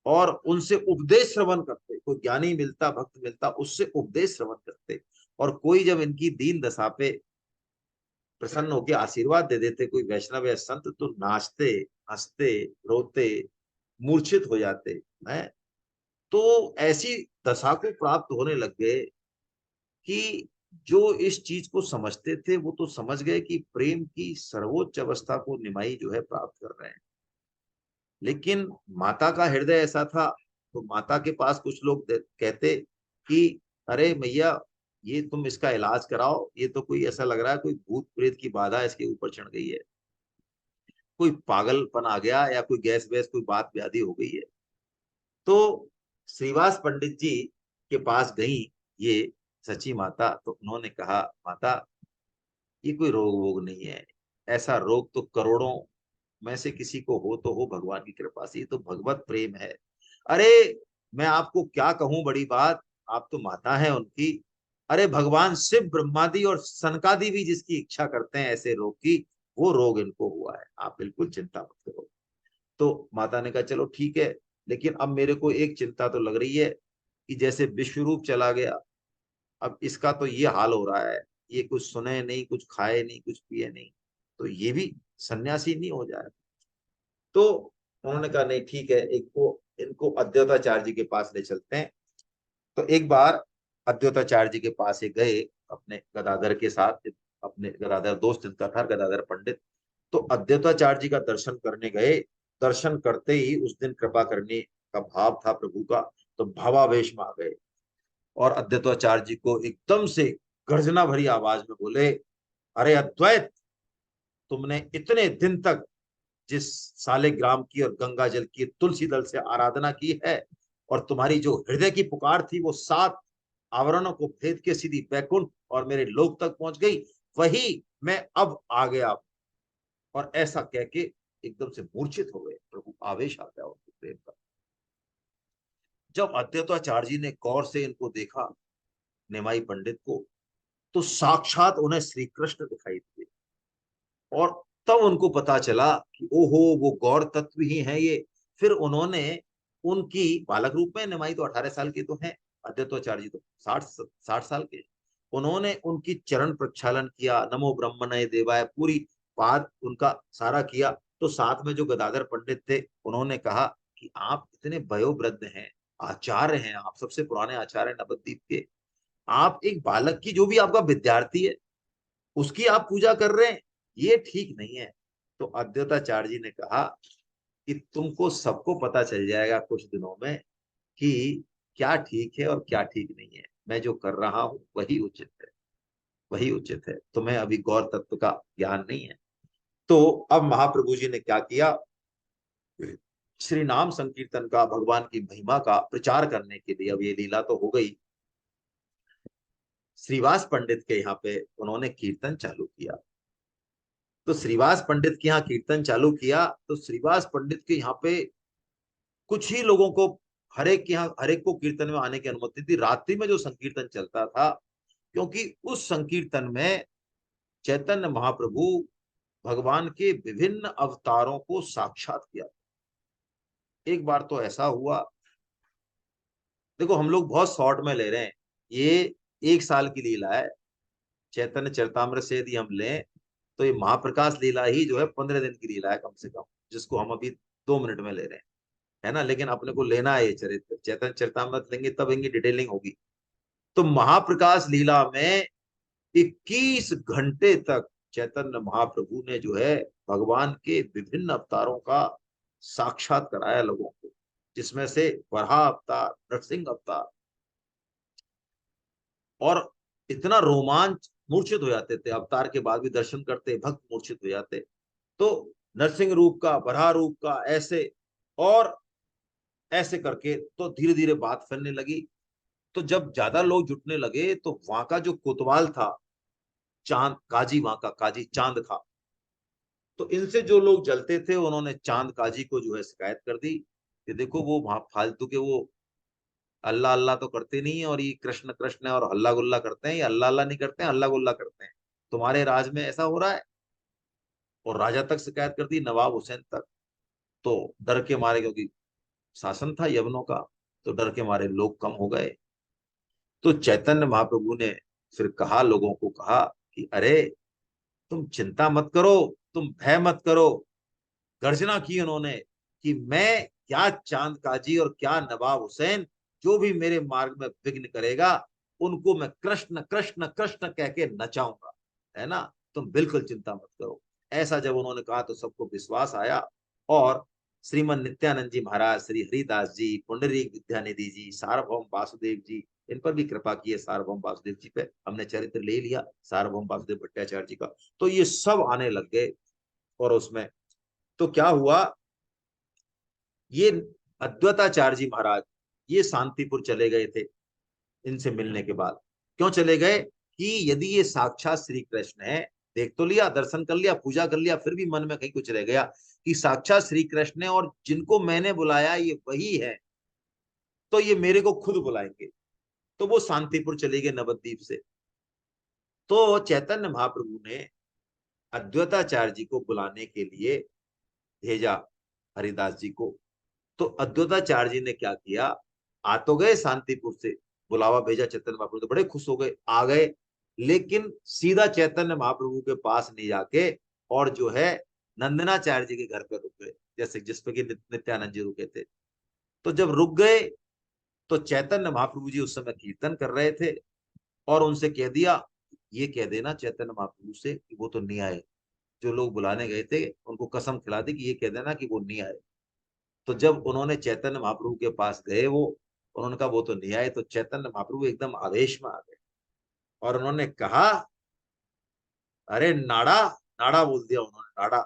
और उनसे उपदेश श्रवण करते। कोई ज्ञानी मिलता, भक्त मिलता, उससे उपदेश श्रवण करते। और कोई जब इनकी दीन दशा पे प्रसन्न होकर आशीर्वाद दे देते, कोई वैष्णव या संत, तो नाचते, हंसते, रोते, मूर्छित हो जाते हैं। तो ऐसी दशा को प्राप्त होने लग गए कि जो इस चीज को समझते थे वो तो समझ गए कि प्रेम की सर्वोच्च अवस्था को निमाई जो है प्राप्त कर रहे हैं। लेकिन माता का हृदय ऐसा था, तो माता के पास कुछ लोग कहते कि अरे मैया, ये तुम इसका इलाज कराओ, ये तो कोई ऐसा लग रहा है कोई भूत प्रेत की बाधा इसके ऊपर चढ़ गई है, कोई पागलपन आ गया, या कोई गैस वैस कोई बात व्याधि हो गई है। तो श्रीवास पंडित जी के पास गई ये सची माता, तो उन्होंने कहा, माता ये कोई रोग वोग नहीं है, ऐसा रोग तो करोड़ों में से किसी को हो तो हो भगवान की कृपा से, ये तो भगवत प्रेम है। अरे मैं आपको क्या कहूं बड़ी बात, आप तो माता है उनकी। अरे भगवान शिव, ब्रह्मादि और सनकादि भी जिसकी इच्छा करते हैं ऐसे रोग की, वो रोग इनको हुआ है, आप बिल्कुल चिंता मत करो। तो माता ने कहा चलो ठीक है, लेकिन अब मेरे को एक चिंता तो लग रही है कि जैसे विश्व रूप चला गया, अब इसका तो ये हाल हो रहा है, ये कुछ सुने नहीं, कुछ खाए नहीं, कुछ पिए नहीं, तो ये भी सन्यासी नहीं हो जाए। तो उन्होंने कहा नहीं ठीक है, एक को इनको अद्वैताचार्य जी के पास ले चलते हैं। तो एक बार अद्वैताचार्य जी के पास ये गए अपने गदाधर के साथ, अपने गदाधर दोस्त जिनका था गदाधर पंडित। तो अद्वैताचार्य जी का दर्शन करने गए। दर्शन करते ही उस दिन कृपा करने का भाव था प्रभु का, तो भावावेश में आ गए और अद्वैताचार्य जी को एकदम से गर्जना भरी आवाज में बोले, अरे अद्वैत, तुमने इतने दिन तक जिस सालेग्राम की और गंगा जल की तुलसी दल से आराधना की है, और तुम्हारी जो हृदय की पुकार थी वो 7 आवरणों को भेद के सीधी बैकुंठ और मेरे लोक तक पहुंच गई, वही मैं अब आ गया। और ऐसा कह के एकदम से मूर्छित हो गए। प्रभु आवेश आ गया उनको प्रेम का। जब अद्वैताचार्य जी ने गौर से इनको देखा, निमाई पंडित को, तो साक्षात उन्हें श्री कृष्ण दिखाई दिए। और तब उनको पता चला कि ओहो, वो गौर तत्व ही है ये। फिर उन्होंने उनकी बालक रूप में, निमाई तो 18 साल के तो हैं, अद्वैताचार्य जी तो 60 साल के। उन्होंने उनकी चरण प्रक्षालन किया, नमो ब्रह्मणे देवाय, पूरी पाद उनका सारा किया। तो साथ में जो गदाधर पंडित थे, उन्होंने कहा कि आप इतने वयोवृद्ध हैं, आचार्य हैं, आप सबसे पुराने आचार्य नवद्वीप के, आप एक बालक की, जो भी आपका विद्यार्थी है, उसकी आप पूजा कर रहे हैं, ये ठीक नहीं है। तो अद्वैताचार्य जी ने कहा कि तुमको सबको पता चल जाएगा कुछ दिनों में कि क्या ठीक है और क्या ठीक नहीं है। मैं जो कर रहा हूं वही उचित है, वही उचित है। तुम्हें अभी गौर तत्व का ज्ञान नहीं है। तो अब महाप्रभु जी ने क्या किया, श्री नाम संकीर्तन का, भगवान की महिमा का प्रचार करने के लिए, अब ये लीला तो हो गई, श्रीवास पंडित के यहाँ पे उन्होंने कीर्तन चालू किया। तो श्रीवास पंडित के यहाँ कीर्तन चालू किया, तो श्रीवास पंडित के यहाँ पे कुछ ही लोगों को, हर एक को कीर्तन में आने की अनुमति थी। रात्रि में जो संकीर्तन चलता था, क्योंकि उस संकीर्तन में चैतन्य महाप्रभु भगवान के विभिन्न अवतारों को साक्षात किया। एक बार तो ऐसा हुआ, देखो हम लोग बहुत शॉर्ट में ले रहे हैं, ये 1 साल की लीला है। चैतन्य चरितामृत से यदि हम लें, तो ये महाप्रकाश लीला ही जो है 15 दिन की लीला है कम से कम, जिसको हम अभी 2 मिनट में ले रहे हैं, है ना। लेकिन अपने को लेना है ये चरित्र, चैतन्य चरितामृत लेंगे तब इनकी डिटेलिंग होगी। तो महाप्रकाश लीला में 21 घंटे तक चैतन्य महाप्रभु ने जो है भगवान के विभिन्न अवतारों का साक्षात कराया लोगों को, जिसमें से वराह अवतार, नरसिंह अवतार। और इतना रोमांच, मूर्छित हो जाते थे, अवतार के बाद भी दर्शन करते भक्त मूर्छित हो जाते। तो नरसिंह रूप का, वराह रूप का, ऐसे और ऐसे करके तो धीरे धीरे बात फैलने लगी। तो जब ज्यादा लोग जुटने लगे, तो वहां का जो कोतवाल था, चांद काजी, वहां का काजी चांद था, तो इनसे जो लोग जलते थे, उन्होंने चांद काजी को जो है शिकायत कर दी कि देखो वो वहां फालतू के वो अल्लाह अल्लाह तो करते नहीं है, और ये कृष्ण कृष्ण और हल्ला गुल्ला करते हैं, ये अल्लाह अल्लाह नहीं करते हैं, हल्ला गुल्ला करते हैं, तुम्हारे राज में ऐसा हो रहा है। और राजा तक शिकायत कर दी, नवाब हुसैन तक। तो डर के मारे, क्योंकि शासन था यवनों का, तो डर के मारे लोग कम हो गए। तो चैतन्य महाप्रभु ने फिर कहा, लोगों को कहा कि अरे तुम चिंता मत करो, तुम भय मत करो। गर्जना की उन्होंने कि मैं क्या चांद काजी और क्या नवाब हुसैन, जो भी मेरे मार्ग में विघ्न करेगा, उनको मैं कृष्ण कृष्ण कृष्ण कह के नचाऊंगा, है ना। तुम बिल्कुल चिंता मत करो। ऐसा जब उन्होंने कहा तो सबको विश्वास आया। और श्रीमन नित्यानंद जी महाराज, श्री हरिदास जी, पुंडरीक विद्यानिधि जी, सार्वभौम वासुदेव जी, इन पर भी कृपा की है। सार्वभौम वासुदेव जी पे हमने चरित्र ले लिया, सार्वभौम वासुदेव भट्टाचार्य जी का। तो ये सब आने लग गए। और उसमें तो क्या हुआ, ये अद्वैताचार्य जी महाराज ये शांतिपुर चले गए थे इनसे मिलने के बाद। क्यों चले गए कि यदि ये साक्षात श्री कृष्ण है, देख तो लिया, दर्शन कर लिया, पूजा कर लिया, फिर भी मन में कहीं कुछ रह गया कि साक्षात श्री कृष्ण है और जिनको मैंने बुलाया ये वही है, तो ये मेरे को खुद बुलाएंगे। तो वो शांतिपुर चले गए नवद्वीप से। तो चैतन्य महाप्रभु ने अद्वैताचार्य जी को बुलाने के लिए भेजा हरिदास जी को। तो अद्वैताचार्य जी ने क्या किया, आ तो गए शांतिपुर से, बुलावा भेजा चैतन्य महाप्रभु, तो बड़े खुश हो गए, आ गए, लेकिन सीधा चैतन्य महाप्रभु के पास नहीं जाके और जो है नंदनाचार्य जी के घर पे रुक गए, जैसे जिसपे कि नित्यानंद जी रुके थे। तो जब रुक गए तो चैतन्य महाप्रभु जी उस समय कीर्तन कर रहे थे, और उनसे कह दिया, ये कह देना चैतन्य महाप्रभु से कि वो तो नहीं आए, जो लोग बुलाने गए थे उनको कसम खिला दी कि ये कह देना कि वो नहीं आए। तो जब उन्होंने चैतन्य महाप्रभु के पास गए, वो उन्होंने कहा वो तो नहीं आए, तो चैतन्य महाप्रभु एकदम आवेश में आ गए और उन्होंने कहा, अरे नाड़ा, नाड़ा बोल दिया उन्होंने, नाड़ा,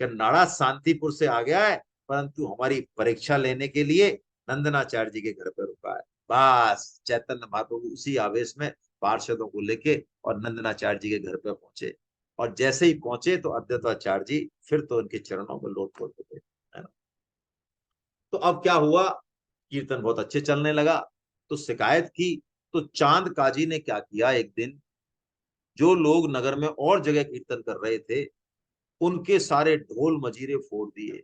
कि नाड़ा शांतिपुर से आ गया है, परंतु हमारी परीक्षा लेने के लिए नंदनाचार्य जी के घर पर रुका है। बस चैतन्य महाप्रभु उसी आवेश में पार्षदों को लेके और नंदनाचार्य जी के घर पर पहुंचे, और जैसे ही पहुंचे तो अद्वैताचार्य जी फिर तो उनके चरणों में लोट पोट हो गए, है ना। तो अब क्या हुआ, कीर्तन बहुत अच्छे चलने लगा, तो शिकायत की। तो चांद काजी ने क्या किया, एक दिन जो लोग नगर में और जगह कीर्तन कर रहे थे उनके सारे ढोल मजीरे फोड़ दिए।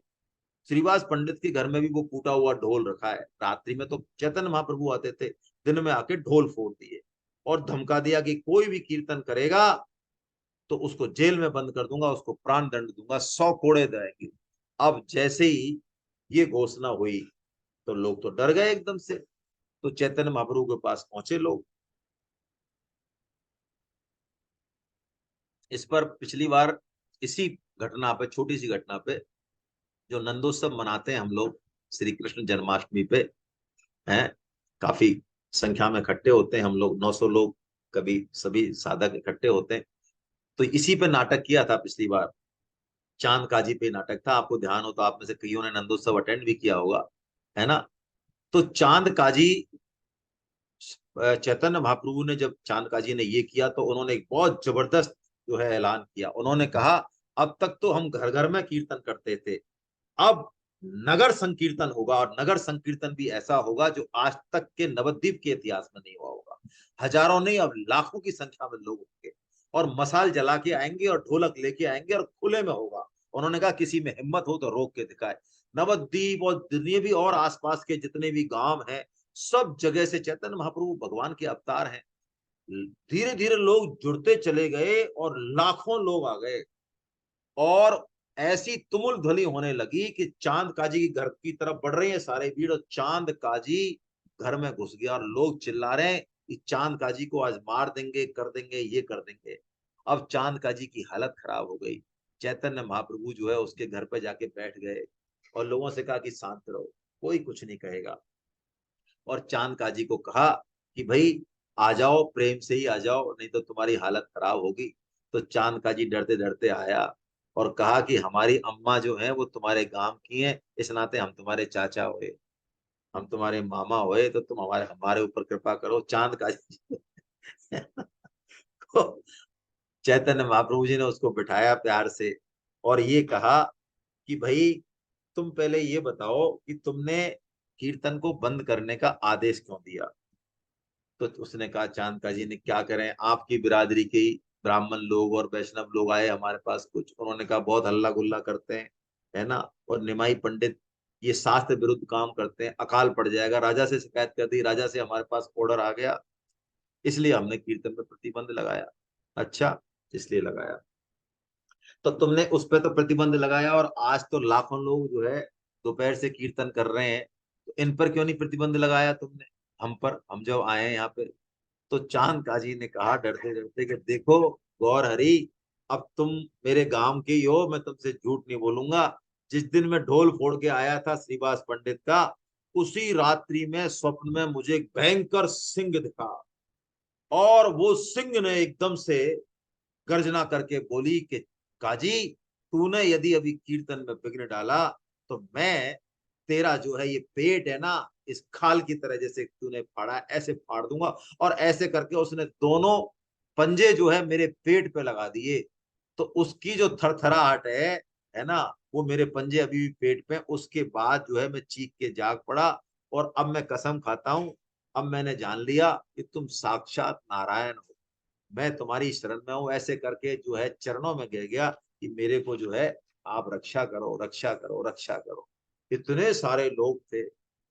श्रीवास पंडित के घर में भी वो टूटा हुआ ढोल रखा है, रात्रि में तो चैतन्य महाप्रभु आते थे, दिन में आके ढोल फोड़ दिए और धमका दिया कि कोई भी कीर्तन करेगा तो उसको जेल में बंद कर दूंगा, उसको प्राण दंड दूंगा, 100 कोड़े देंगे। अब जैसे ही ये घोषणा हुई तो लोग तो डर गए एकदम से, तो चैतन्य महाप्रभु के पास पहुंचे लोग। इस पर पिछली बार इसी घटना पे, छोटी सी घटना पे, जो नंदोत्सव मनाते हैं हम लोग श्री कृष्ण जन्माष्टमी पे, हैं, काफी संख्या में इकट्ठे होते हैं हम लोग, 900 लोग, कभी सभी साधक इकट्ठे होते हैं। तो इसी पे नाटक किया था पिछली बार, चांद काजी पे नाटक था, आपको ध्यान हो तो आप में से कईयों ने नंदोत्सव अटेंड भी किया होगा, है ना। तो चांद काजी, चैतन्य महाप्रभु ने जब चांद काजी ने ये किया तो उन्होंने एक बहुत जबरदस्त जो है ऐलान किया। उन्होंने कहा, अब तक तो हम घर घर में कीर्तन करते थे, अब नगर संकीर्तन होगा, और नगर संकीर्तन भी ऐसा होगा जो आज तक के नवद्वीप के इतिहास में नहीं हुआ होगा। हजारों नहीं, अब लाखों की संख्या में लोग होंगे, और मसाल जला के आएंगे और ढोलक लेके आएंगे, और खुले में होगा। उन्होंने कहा किसी में हिम्मत हो तो रोक के दिखाए। नवद्वीप और दुनिया भी और आसपास के जितने भी गांव हैं, सब जगह से चैतन्य महाप्रभु भगवान के अवतार हैं। धीरे धीरे लोग जुड़ते चले गए और लाखों लोग आ गए, और ऐसी तुमुल ध्वनि होने लगी कि चांद काजी की घर की तरफ बढ़ रही है सारे भीड़, और चांद काजी घर में घुस गया, और लोग चिल्ला रहे हैं कि चांद काजी को आज मार देंगे, कर देंगे, ये कर देंगे। अब चांद काजी की हालत खराब हो गई। चैतन्य महाप्रभु जो है उसके घर पे जाके बैठ गए और लोगों से कहा कि शांत रहो, कोई कुछ नहीं कहेगा। और चांद काजी को कहा कि भाई आ जाओ, प्रेम से ही आ जाओ, नहीं तो तुम्हारी हालत खराब होगी। तो चांद काजी डरते डरते आया और कहा कि हमारी अम्मा जो है वो तुम्हारे गांव की है, इस नाते हम तुम्हारे चाचा हुए, हम तुम्हारे मामा हुए, तो तुम हमारे हमारे ऊपर कृपा करो। चांद काजी तो चैतन्य महाप्रभु जी ने उसको बिठाया प्यार से और ये कहा कि भाई तुम पहले ये बताओ कि तुमने कीर्तन को बंद करने का आदेश क्यों दिया। तो उसने कहा, चांद का जी ने, क्या करें, आपकी बिरादरी के ब्राह्मण लोग और वैष्णव लोग आए हमारे पास, कुछ उन्होंने कहा बहुत हल्ला गुल्ला करते हैं, है ना, और निमाई पंडित ये शास्त्र विरुद्ध काम करते हैं, अकाल पड़ जाएगा, राजा से शिकायत कर दी, राजा से हमारे पास ऑर्डर आ गया, इसलिए हमने कीर्तन में प्रतिबंध लगाया। अच्छा, इसलिए लगाया, तो तुमने उस पर तो प्रतिबंध लगाया, और आज तो लाखों लोग जो है दोपहर से कीर्तन कर रहे हैं, तो इन पर क्यों नहीं प्रतिबंध लगाया तुमने, हम पर, हम जब आए हैं यहाँ पे। तो चांद काजी ने कहा डरते डरते कि देखो गौर हरि, अब तुम मेरे गांव के ही हो, मैं तुमसे झूठ नहीं बोलूंगा। जिस दिन मैं ढोल फोड़ के आया था श्रीवास पंडित का, उसी रात्रि में स्वप्न में मुझे एक भयंकर सिंह दिखा, और वो सिंह ने एकदम से गर्जना करके बोली कि काजी, तूने यदि अभी कीर्तन में विघ्न डाला तो मैं तेरा जो है ये पेट है ना, इस खाल की तरह जैसे तूने फाड़ा ऐसे फाड़ दूंगा। और ऐसे करके उसने दोनों पंजे जो है मेरे पेट पे लगा दिए। तो उसकी जो थरथराहट है ना, वो मेरे पंजे अभी भी पेट पे। उसके बाद जो है मैं चीख के जाग पड़ा, और अब मैं कसम खाता हूं, अब मैंने जान लिया कि तुम साक्षात नारायण हो, मैं तुम्हारी शरण में हूं। ऐसे करके जो है चरणों में गिर गया कि मेरे को जो है आप रक्षा करो, रक्षा करो, रक्षा करो। इतने सारे लोग थे,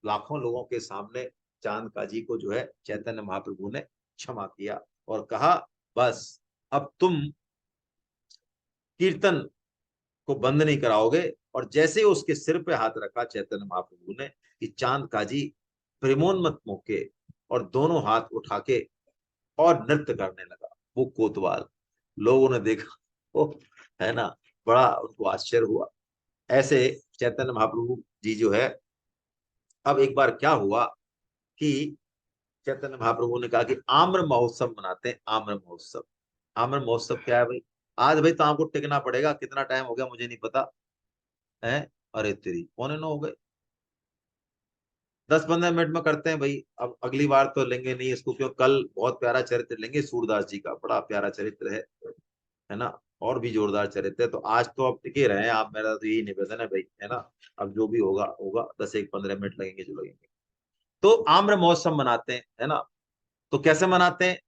लाखों लोगों के सामने चांद काजी को जो है चैतन्य महाप्रभु ने क्षमा किया और कहा बस अब तुम कीर्तन को बंद नहीं कराओगे। और जैसे ही उसके सिर पे हाथ रखा चैतन्य महाप्रभु ने कि चांद काजी प्रेमोन्मत्त होके और दोनों हाथ उठा के और नृत्य करने लगा वो कोतवाल। लोगों ने देखा, ओ है ना, बड़ा उनको आश्चर्य हुआ। ऐसे चैतन्य महाप्रभु जी जो है, अब एक बार क्या हुआ कि चैतन्य महाप्रभु ने कहा कि आम्र महोत्सव मनाते हैं, आम्र महोत्सव। आम्र महोत्सव क्या है भाई? आज भाई तो आपको टिकना पड़ेगा, कितना टाइम हो गया मुझे नहीं पता है। अरे तेरी 8:45 हो गए। 10-15 मिनट में करते हैं भाई, अब अगली बार तो लेंगे नहीं इसको, क्यों कल बहुत प्यारा चरित्र लेंगे सूरदास जी का, बड़ा प्यारा चरित्र है ना, और भी जोरदार चरित्र है। तो आज तो अब टिके रहे, आप मेरा तो यही निवेदन है भाई, है ना। अब जो भी होगा होगा, 10-15 मिनट लगेंगे जो लगेंगे। तो आम्र महोत्सव मनाते हैं, है ना। तो कैसे मनाते हैं?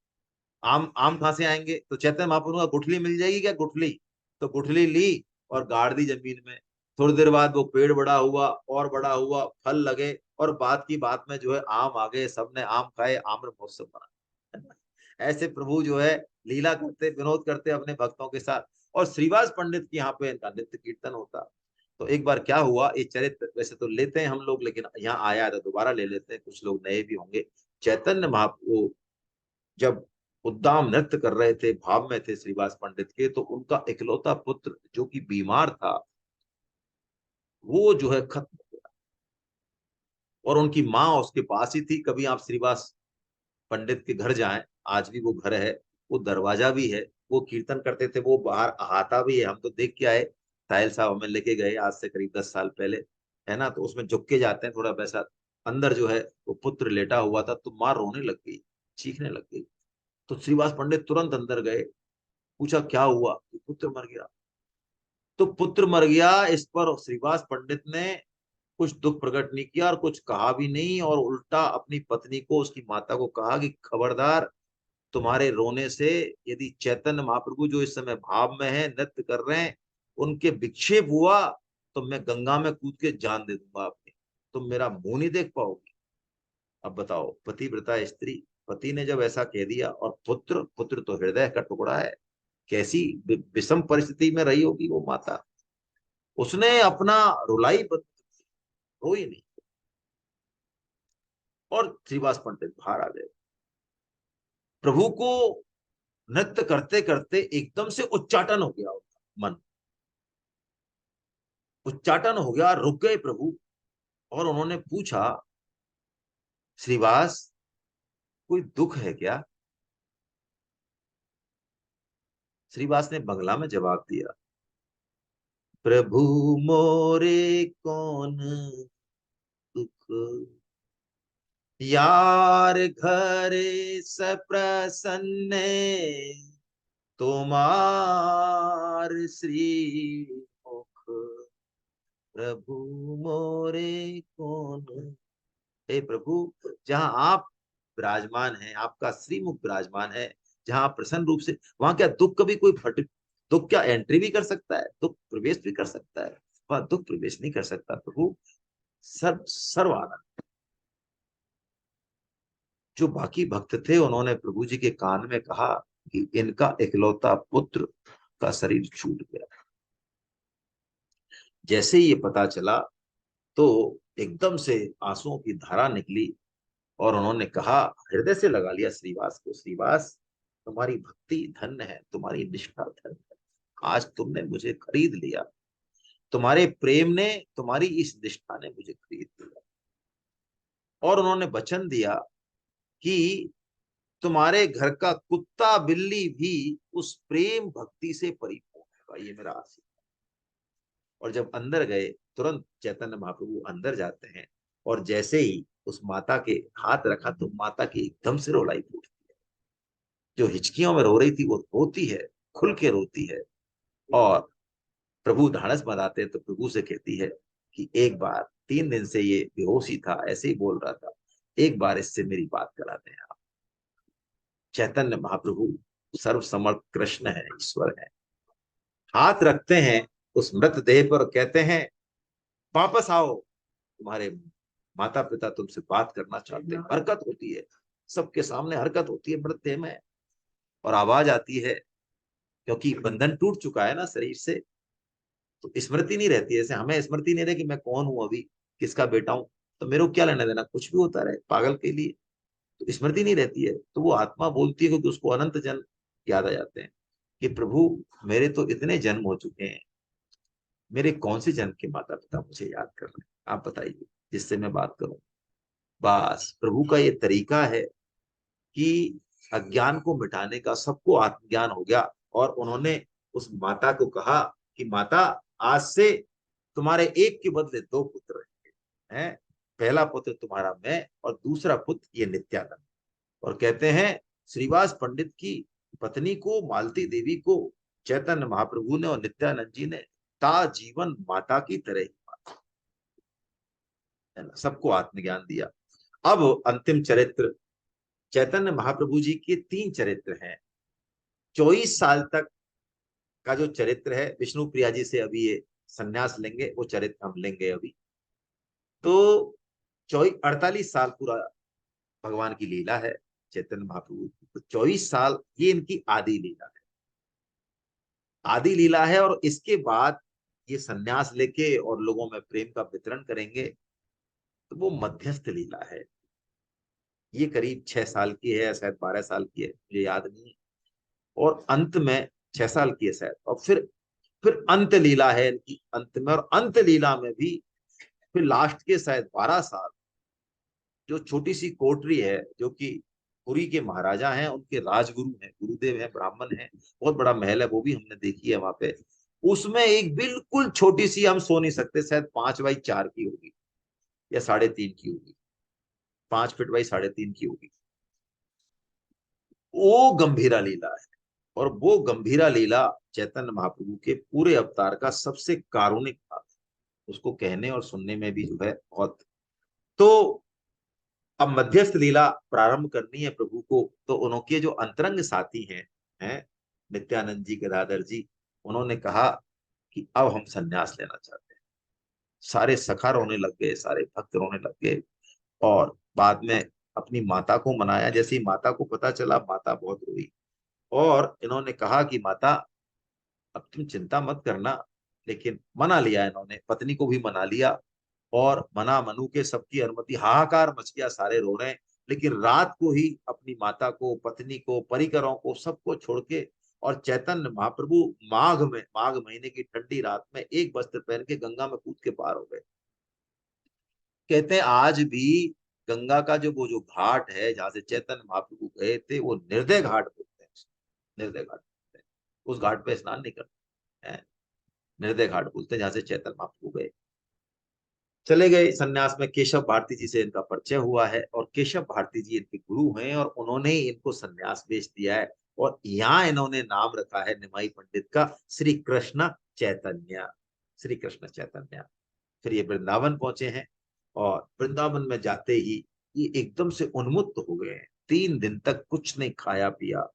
आम आम कहाँ से आएंगे? तो चैतन्य महाप्रभु का गुठली मिल जाएगी क्या, गुठली। तो गुठली ली और गाड़ दी जमीन में। थोड़ी देर बाद वो पेड़ बड़ा हुआ और बड़ा हुआ, फल लगे, और बात की बात में जो है आम आ गए, सबने आम खाए, आम्र महोत्सव मना। ऐसे प्रभु जो है लीला करते, विनोद करते अपने भक्तों के साथ। और श्रीवास पंडित की यहाँ पे इनका नित्य कीर्तन होता। तो एक बार क्या हुआ, ये चरित्र वैसे तो लेते हैं हम लोग, लेकिन यहाँ आया तो दोबारा ले लेते हैं, कुछ लोग नए भी होंगे। चैतन्य महाप्रभु जब उद्दाम नृत्य कर रहे थे, भाव में थे श्रीवास पंडित के, तो उनका इकलौता पुत्र जो कि बीमार था, वो जो है खत्म हो गया। और उनकी माँ उसके पास ही थी। कभी आप श्रीवास पंडित के घर जाएं, आज भी वो घर है, वो दरवाजा भी है, वो कीर्तन करते थे, वो बाहर अहाता भी है, हम तो देख के आए। साहिल साहब हमें लेके गए आज से करीब 10 साल पहले, है ना। तो उसमें झुक के जाते हैं थोड़ा वैसा। अंदर जो है वो पुत्र लेटा हुआ था, तो माँ रोने लग गई, चीखने लग गई। तो श्रीवास पंडित तुरंत अंदर गए, पूछा क्या हुआ? तो पुत्र मर गया। तो पुत्र मर गया, इस पर श्रीवास पंडित ने कुछ दुख प्रकट नहीं किया और कुछ कहा भी नहीं, और उल्टा अपनी पत्नी को, उसकी माता को कहा कि खबरदार, तुम्हारे रोने से यदि चैतन्य महाप्रभु जो इस समय भाव में है, नृत्य कर रहे हैं, उनके विक्षेप हुआ तो मैं गंगा में कूद के जान दे दूंगा आपकी, तुम मेरा मुंह नहीं देख पाओगे। अब बताओ, पतिव्रता स्त्री, पति ने जब ऐसा कह दिया, और पुत्र, पुत्र तो हृदय का टुकड़ा है, कैसी विषम परिस्थिति में रही होगी वो माता। उसने अपना रुलाई बंद, रोई नहीं। और श्रीवास पंडित बाहर आ गए। प्रभु को नृत्य करते करते एकदम से उच्चाटन हो गया उनका मन, उच्चाटन हो गया, रुक गए प्रभु। और उन्होंने पूछा, श्रीवास, कोई दुख है क्या? श्रीवास ने बंगला में जवाब दिया, प्रभु मोरे कौन दुख, यार घरे सप्रसन्न तुम्हार श्री मुख, प्रभु मोरे कौन। हे प्रभु, जहां आप विराजमान हैं, आपका श्रीमुख विराजमान है, जहां प्रसन्न रूप से, वहां क्या दुख कभी कोई फट, दुख क्या एंट्री भी कर सकता है? दुख प्रवेश भी कर सकता है? वह दुख प्रवेश नहीं कर सकता प्रभु। सर्व सर्व आनंद। जो बाकी भक्त थे उन्होंने प्रभु जी के कान में कहा कि इनका इकलौता पुत्र का शरीर छूट गया। जैसे ही ये पता चला, तो एकदम से आंसुओं की धारा निकली, और उन्होंने कहा, हृदय से लगा लिया श्रीवास को, श्रीवास, तुम्हारी भक्ति धन्य है, तुम्हारी निष्ठा धन्य है, आज तुमने मुझे खरीद लिया, तुम्हारे प्रेम ने, तुम्हारी इस निष्ठा ने मुझे खरीद लिया। और उन्होंने वचन दिया कि तुम्हारे घर का कुत्ता बिल्ली भी उस प्रेम भक्ति से परिपूर्ण होगा, ये मेरा आशीर्वाद। और जब अंदर गए, तुरंत चैतन्य महाप्रभु अंदर जाते हैं, और जैसे ही उस माता के हाथ रखा, तो माता की एकदम से रोलाई फूटती है। जो हिचकियों में रो रही थी वो रोती है, खुल के रोती है। और प्रभु ढाढ़स बंधाते हैं, तो प्रभु से कहती है कि एक बार, 3 दिन से ये बेहोश ही था, ऐसे ही बोल रहा था, एक बार इससे मेरी बात करा दें आप। चैतन्य महाप्रभु सर्व समर्थ कृष्ण है, ईश्वर है, हाथ रखते हैं, उस मृतदेह पर कहते हैं वापस आओ, तुम्हारे माता पिता तुमसे बात करना चाहते हैं। हरकत होती है, सबके सामने हरकत होती है मृतदेह में, और आवाज आती है, क्योंकि बंधन टूट चुका है ना शरीर से, तो स्मृति नहीं रहती है। जैसे हमें स्मृति नहीं रहे कि मैं कौन हूं अभी, किसका बेटा हूं, तो मेरे को क्या लेना देना, कुछ भी होता रहे पागल के लिए, तो स्मृति नहीं रहती है। तो वो आत्मा बोलती है, क्योंकि उसको अनंत जन्म याद आ जाते हैं कि प्रभु मेरे तो इतने जन्म हो चुके हैं, मेरे कौन से जन्म के माता पिता मुझे याद कर रहे हैं, आप बताइए जिससे मैं बात करूं। बस प्रभु का ये तरीका है कि अज्ञान को मिटाने का, सबको आत्मज्ञान हो गया, और उन्होंने उस माता को कहा कि माता, आज से तुम्हारे एक के बदले दो पुत्र हैं, पहला पुत्र तुम्हारा मैं, और दूसरा पुत्र ये नित्यानंद। और कहते हैं श्रीवास पंडित की पत्नी को, मालती देवी को, चैतन्य महाप्रभु ने और नित्यानंद जी ने ता जीवन माता की तरह ही माना, है ना, सबको आत्मज्ञान दिया। अब अंतिम चरित्र, चैतन्य महाप्रभु जी के तीन चरित्र हैं। 24 साल तक का जो चरित्र है, विष्णु प्रिया जी से अभी ये संन्यास लेंगे, वो चरित्र हम लेंगे अभी। तो 48 साल पूरा भगवान की लीला है चैतन्य महाप्रभु की। तो 24 साल ये इनकी आदि लीला है, आदि लीला है। और इसके बाद ये संन्यास लेके और लोगों में प्रेम का वितरण करेंगे, तो वो मध्यस्थ लीला है। ये करीब 6 साल की है, शायद 12 साल की है, मुझे याद नहीं। और अंत में 6 साल की है शायद। और फिर अंत लीला है इनकी अंत में, और अंत लीला में भी फिर लास्ट के शायद 12 साल, जो छोटी सी कोठरी है, जो कि पुरी के महाराजा हैं, उनके राजगुरु हैं, गुरुदेव हैं, ब्राह्मण हैं, बहुत बड़ा महल है, वो भी हमने देखी है वहां पे। उसमें एक बिल्कुल छोटी सी, हम सो नहीं सकते, शायद 5x4 की होगी या 3.5 की होगी, 5 फीट बाई 3.5 की होगी। वो गंभीरा लीला है। और वो गंभीरा लीला चैतन्य महाप्रभु के पूरे अवतार का सबसे कारुणिक भाग है। उसको कहने और सुनने में भी जो है बहुत। तो अब मध्यस्थ लीला प्रारंभ करनी है प्रभु को, तो उनके जो अंतरंग साथी हैं नित्यानंद जी, गदाधर जी, उन्होंने कहा कि अब हम संन्यास लेना चाहते हैं। सारे सखा रोने लग गए, सारे भक्त रोने लग गए। और बाद में अपनी माता को मनाया। जैसे ही माता को पता चला, माता बहुत रोई, और इन्होंने कहा कि माता, अब तुम चिंता मत करना। लेकिन मना लिया इन्होंने, पत्नी को भी मना लिया, और मना मनु के सबकी अनुमति, हाहाकार मच गया, सारे रो रहे हैं। लेकिन रात को ही अपनी माता को, पत्नी को, परिकरों को, सबको छोड़ के, और चैतन्य महाप्रभु माघ महीने की ठंडी रात में एक वस्त्र पहन के गंगा में कूद के पार हो गए। कहते हैं आज भी गंगा का जो वो जो घाट है, जहां से चैतन्य महाप्रभु गए थे, वो निर्दय घाट बोलते हैं, निर्दय घाट बोलते हैं। उस घाट पे स्नान नहीं करते हैं, निर्दय घाट बोलते हैं, जहां से चैतन्य महाप्रभु गए। चले गए संन्यास में। केशव भारती जी से इनका परिचय हुआ है, और केशव भारती जी इनके गुरु हैं, और उन्होंने ही इनको संन्यास भेज दिया है। और यहाँ इन्होंने नाम रखा है निमाई पंडित का, श्री कृष्ण चैतन्य, श्री कृष्ण चैतन्य। फिर ये वृंदावन पहुंचे हैं, और वृंदावन में जाते ही ये एकदम से उन्मुक्त हो गए हैं। 3 दिन तक कुछ नहीं खाया पिया।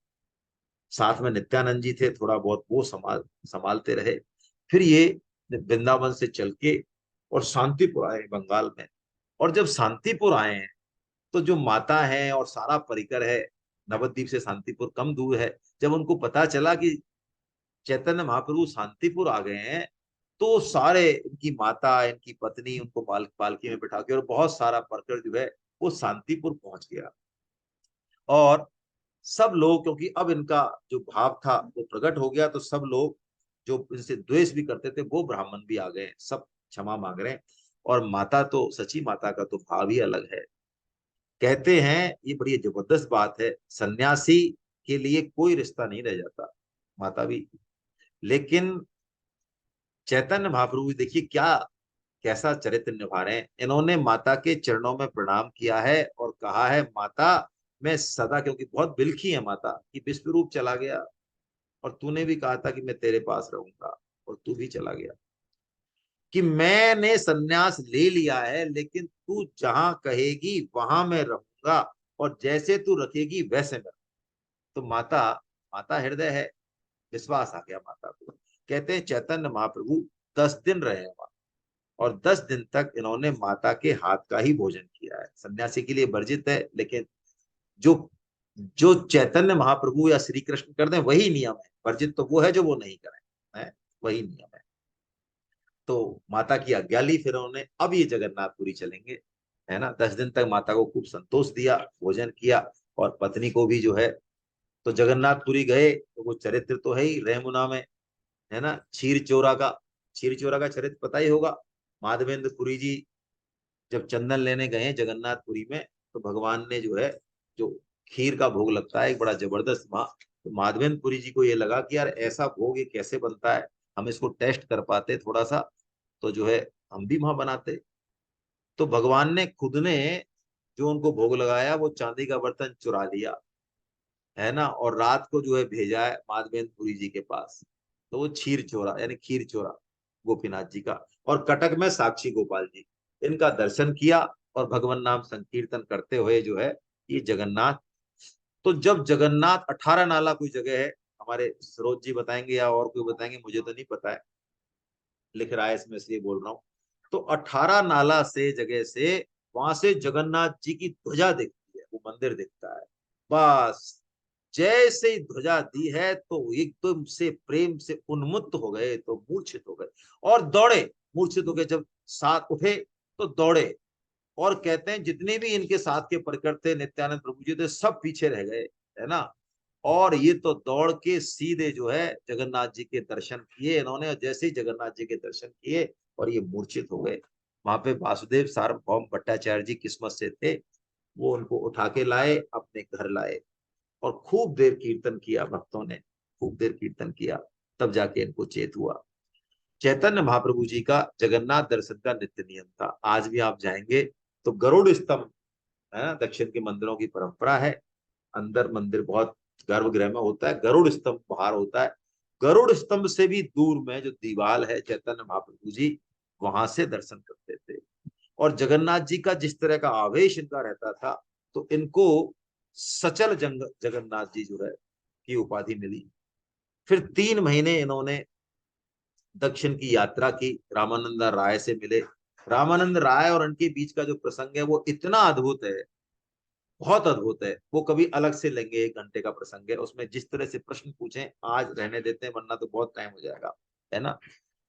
साथ में नित्यानंद जी थे, थोड़ा बहुत वो संभालते रहे। फिर ये वृंदावन से चल के और शांतिपुर आए बंगाल में। और जब शांतिपुर आए हैं, तो जो माता है और सारा परिकर है, नवद्वीप से शांतिपुर कम दूर है, जब उनको पता चला कि चैतन्य महाप्रभु शांतिपुर आ गए हैं, तो सारे, इनकी माता, इनकी पत्नी, उनको पालकी में बिठा के, और बहुत सारा परकर जो है वो शांतिपुर पहुंच गया। और सब लोग, क्योंकि अब इनका जो भाव था वो प्रकट हो गया, तो सब लोग जो इनसे द्वेष भी करते थे, वो ब्राह्मण भी आ गए, सब क्षमा मांग रहे हैं। और माता तो, सची माता का तो भाव ही अलग है। कहते हैं, ये बड़ी जबरदस्त बात है, सन्यासी के लिए कोई रिश्ता नहीं रह जाता, माता भी। लेकिन चैतन्य महाप्रभु देखिए क्या, कैसा चरित्र निभा रहे हैं। इन्होंने माता के चरणों में प्रणाम किया है, और कहा है माता, मैं सदा, क्योंकि बहुत बिलखी है माता कि विश्व रूप चला गया, और तूने भी कहा था कि मैं तेरे पास रहूंगा, और तू भी चला गया, कि मैंने सन्यास ले लिया है, लेकिन तू जहां कहेगी वहां मैं रहूंगा, और जैसे तू रखेगी वैसे मैं। तो माता, माता हृदय है, विश्वास आ गया माता को। कहते हैं चैतन्य महाप्रभु 10 दिन रहे वहां, और 10 दिन तक इन्होंने माता के हाथ का ही भोजन किया है। सन्यासी के लिए वर्जित है, लेकिन जो जो चैतन्य महाप्रभु या श्री कृष्ण कर दें वही नियम है। वर्जित तो वो है जो वो नहीं करें, है वही नियम है। तो माता की आज्ञा ली फिर उन्होंने, अब ये जगन्नाथपुरी चलेंगे, है ना। 10 दिन तक माता को खूब संतोष दिया, भोजन किया, और पत्नी को भी जो है। तो जगन्नाथपुरी गए तो वो चरित्र तो है ही रेमुना में, है ना। क्षीर चोरा का चरित्र पता ही होगा। माधवेंद्र पुरी जी जब चंदन लेने गए जगन्नाथपुरी में, तो भगवान ने जो है, जो खीर का भोग लगता है एक बड़ा जबरदस्त वहां, तो माधवेंद्र पुरी जी को ये लगा कि यार ऐसा भोग ये कैसे बनता है, हम इसको टेस्ट कर पाते थोड़ा सा, तो जो है हम भी वहां बनाते। तो भगवान ने खुद ने जो उनको भोग लगाया वो चांदी का बर्तन चुरा लिया, है ना, और रात को जो है भेजा है माधवेंद्र पुरी जी के पास। तो वो क्षीर चोरा यानी खीर चोरा गोपीनाथ जी का, और कटक में साक्षी गोपाल जी, इनका दर्शन किया, और भगवान नाम संकीर्तन करते हुए जो है ये जगन्नाथ। तो जब जगन्नाथ 18 नाला कोई जगह है, हमारे सरोज जी बताएंगे या और कोई बताएंगे, मुझे तो नहीं पता है, लिख रहा है इसमें इसलिए बोल रहा हूँ। तो 18 नाला से जगह से, वहां से जगन्नाथ जी की ध्वजा दिखती है, वो मंदिर दिखता है। बस जैसे ही ध्वजा दी है तो एकदम से प्रेम से उन्मुक्त हो गए, तो मूर्छित हो गए और दौड़े। मूर्छित हो गए, जब साथ उठे तो दौड़े, और कहते हैं जितने भी इनके साथ के परिकर थे, नित्यानंद प्रभु जी थे, सब पीछे रह गए, है ना। और ये तो दौड़ के सीधे जो है जगन्नाथ जी के दर्शन किए इन्होंने, और जैसे ही जगन्नाथ जी के दर्शन किए और ये मूर्छित हो गए। वहां पे वासुदेव सार्वभौम भट्टाचार्य जी किस्मत से थे, वो उनको उठा के लाए, अपने घर लाए, और खूब देर कीर्तन किया भक्तों ने, खूब देर कीर्तन किया, तब जाके इनको चेत हुआ। चैतन्य महाप्रभु जी का जगन्नाथ दर्शन का नित्य नियम था। आज भी आप जाएंगे तो गरुड़ स्तंभ, है ना, दक्षिण के मंदिरों की परंपरा है। अंदर मंदिर बहुत गर्भगृह में होता है, गरुड़ स्तंभ बाहर होता है। गरुड़ स्तंभ से भी दूर में जो दीवाल है, चैतन्य महाप्रभु जी वहां से दर्शन करते थे। और जगन्नाथ जी का जिस तरह का आवेश इनका रहता था, तो इनको सचल जगन्नाथ जी जो है की उपाधि मिली। फिर 3 महीने इन्होंने दक्षिण की यात्रा की, रामानंद राय से मिले। रामानंद राय और उनके बीच का जो प्रसंग है वो इतना अद्भुत है, बहुत अद्भुत है। वो कभी अलग से लेंगे, 1 घंटे का प्रसंग है, उसमें जिस तरह से प्रश्न पूछे, आज रहने देते हैं वरना तो बहुत टाइम हो जाएगा, है ना।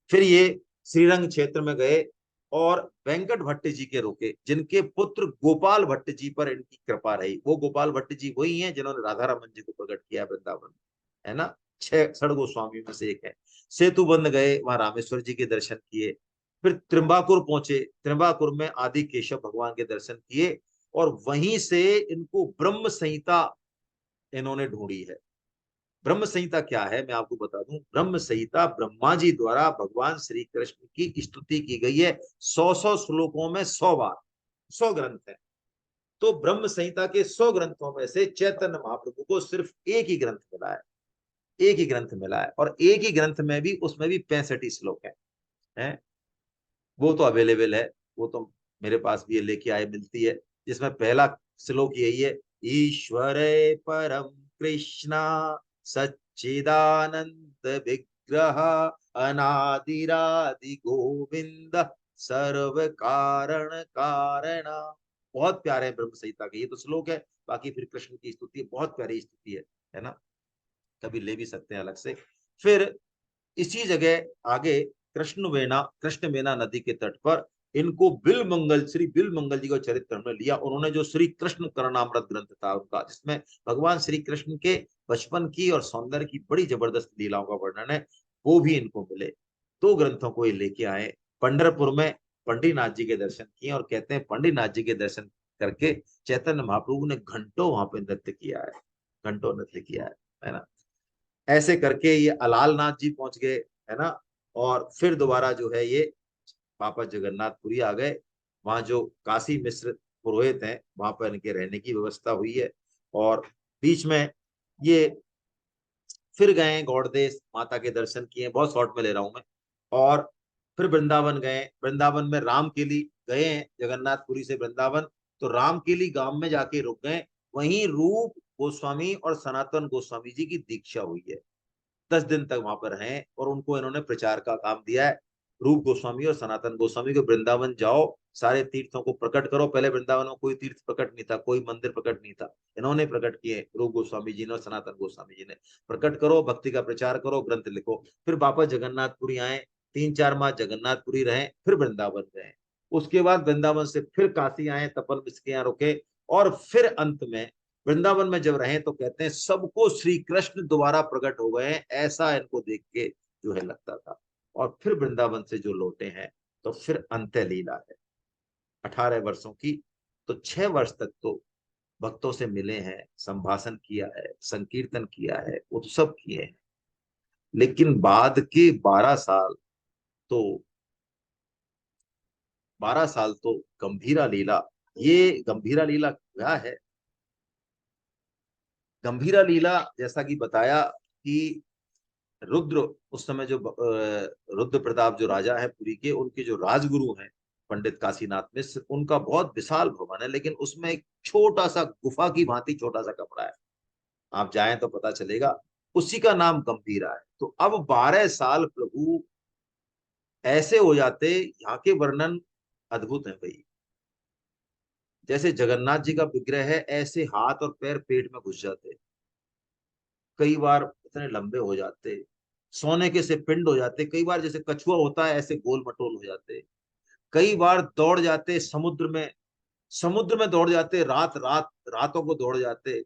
फिर ये श्रीरंग क्षेत्र में गए, और वेंकट भट्ट जी के रुके, जिनके पुत्र गोपाल भट्ट जी पर इनकी कृपा रही। वो गोपाल भट्ट जी वही हैं जिन्होंने राधा रमन जी को प्रकट किया वृंदावन, है ना। 6 षड़ गोस्वामी में से एक है। सेतु बंद गए, वहां रामेश्वर जी के दर्शन किए। फिर त्रिम्बाकुर पहुंचे, त्रिम्बाकुर में आदि केशव भगवान के दर्शन किए, और वहीं से इनको ब्रह्म संहिता इन्होंने ढूंढी है। ब्रह्म संहिता क्या है मैं आपको बता दूं। ब्रह्म संहिता ब्रह्मा जी द्वारा भगवान श्री कृष्ण की स्तुति की गई है, 100 श्लोकों में 100 बार, 100 ग्रंथ है। तो ब्रह्म संहिता के 100 ग्रंथों में से चैतन्य महाप्रभु को सिर्फ एक ही ग्रंथ मिला है, एक ही ग्रंथ मिला है, और एक ही ग्रंथ में भी, उसमें भी 65 श्लोक है। वो तो अवेलेबल है, वो तो मेरे पास भी ये लेके आए मिलती है, जिसमें पहला श्लोक यही है, ईश्वर परम कृष्णा सच्चिदानंद विग्रह अनादिरादि गोविंद सर्व कारण कारणा। बहुत प्यारे हैं ब्रह्म संहिता के ये तो श्लोक है। बाकी फिर कृष्ण की स्तुति, बहुत प्यारी स्तुति है ना, कभी ले भी सकते हैं अलग से। फिर इसी जगह आगे कृष्ण वेना नदी के तट पर इनको बिल मंगल, श्री बिल मंगल जी का चरित्र हमने लिया। उन्होंने जो श्री कृष्ण करणामृत ग्रंथ था उनका, जिसमें भगवान श्री कृष्ण के बचपन की और सौंदर्य की बड़ी जबरदस्त लीलाओं का वर्णन है, वो भी इनको मिले। 2 ग्रंथों को ये लेके आए। पंढरपुर में पंडितनाथ जी के दर्शन किए, और कहते हैं पंडितनाथ जी के दर्शन करके चैतन्य महाप्रभु ने घंटों वहां पे नृत्य किया है, घंटों नृत्य किया है ना। ऐसे करके ये अलाल नाथ जी पहुंच गए, है ना। और फिर दोबारा जो है ये वापस जगन्नाथपुरी आ गए। वहां जो काशी मिश्र पुरोहित हैं, वहां पर इनके रहने की व्यवस्था हुई है। और बीच में ये फिर गए गौड़देश, माता के दर्शन किए, बहुत शॉर्ट में ले रहा हूं मैं। और फिर वृंदावन गए, वृंदावन में रामकेली गए हैं, जगन्नाथपुरी से वृंदावन, तो रामकेली गांव में जाके रुक गए। वहीं रूप गोस्वामी और सनातन गोस्वामी जी की दीक्षा हुई है। 10 दिन तक वहां पर हैं और उनको इन्होंने प्रचार का काम दिया है। रूप गोस्वामी और सनातन गोस्वामी को वृंदावन जाओ, सारे तीर्थों को प्रकट करो। पहले वृंदावन में कोई तीर्थ प्रकट नहीं था, कोई मंदिर प्रकट नहीं था, इन्होंने प्रकट किए, रूप गोस्वामी जी ने और सनातन गोस्वामी जी ने। प्रकट करो, भक्ति का प्रचार करो, ग्रंथ लिखो। फिर वापस जगन्नाथपुरी आए, 3-4 माह जगन्नाथपुरी रहे, फिर वृंदावन गए। उसके बाद वृंदावन से फिर काशी आए, तपन मिश्र के यहाँ रुके, और फिर अंत में वृंदावन में जब रहे तो कहते हैं सबको श्री कृष्ण दोबारा प्रकट हो गए हैं, ऐसा इनको देख के जो है लगता था। और फिर वृंदावन से जो लौटे हैं तो फिर अंत्य लीला है 18 वर्षों की। तो 6 वर्ष तक तो भक्तों से मिले हैं, संभाषण किया है, संकीर्तन किया है, उत्सव किए हैं। लेकिन बाद के 12 साल तो 12 साल तो गंभीरा लीला। ये गंभीरा लीला क्या है? गंभीरा लीला जैसा कि बताया कि रुद्र, उस समय जो रुद्र प्रताप जो राजा है पुरी के, उनके जो राजगुरु हैं पंडित काशीनाथ मिश्र, उनका बहुत विशाल भवन है, लेकिन उसमें एक छोटा सा गुफा की भांति छोटा सा कमरा है। आप जाएं तो पता चलेगा, उसी का नाम गंभीरा है। तो अब 12 साल प्रभु ऐसे हो जाते, यहाँ के वर्णन अद्भुत है भाई। जैसे जगन्नाथ जी का विग्रह है, ऐसे हाथ और पैर पेट में घुस जाते, कई बार इतने लंबे हो जाते, सोने के से पिंड हो जाते, कई बार जैसे कछुआ होता है ऐसे गोल मटोल हो जाते, कई बार दौड़ जाते समुद्र में, समुद्र में दौड़ जाते, रात रात रातों को दौड़ जाते,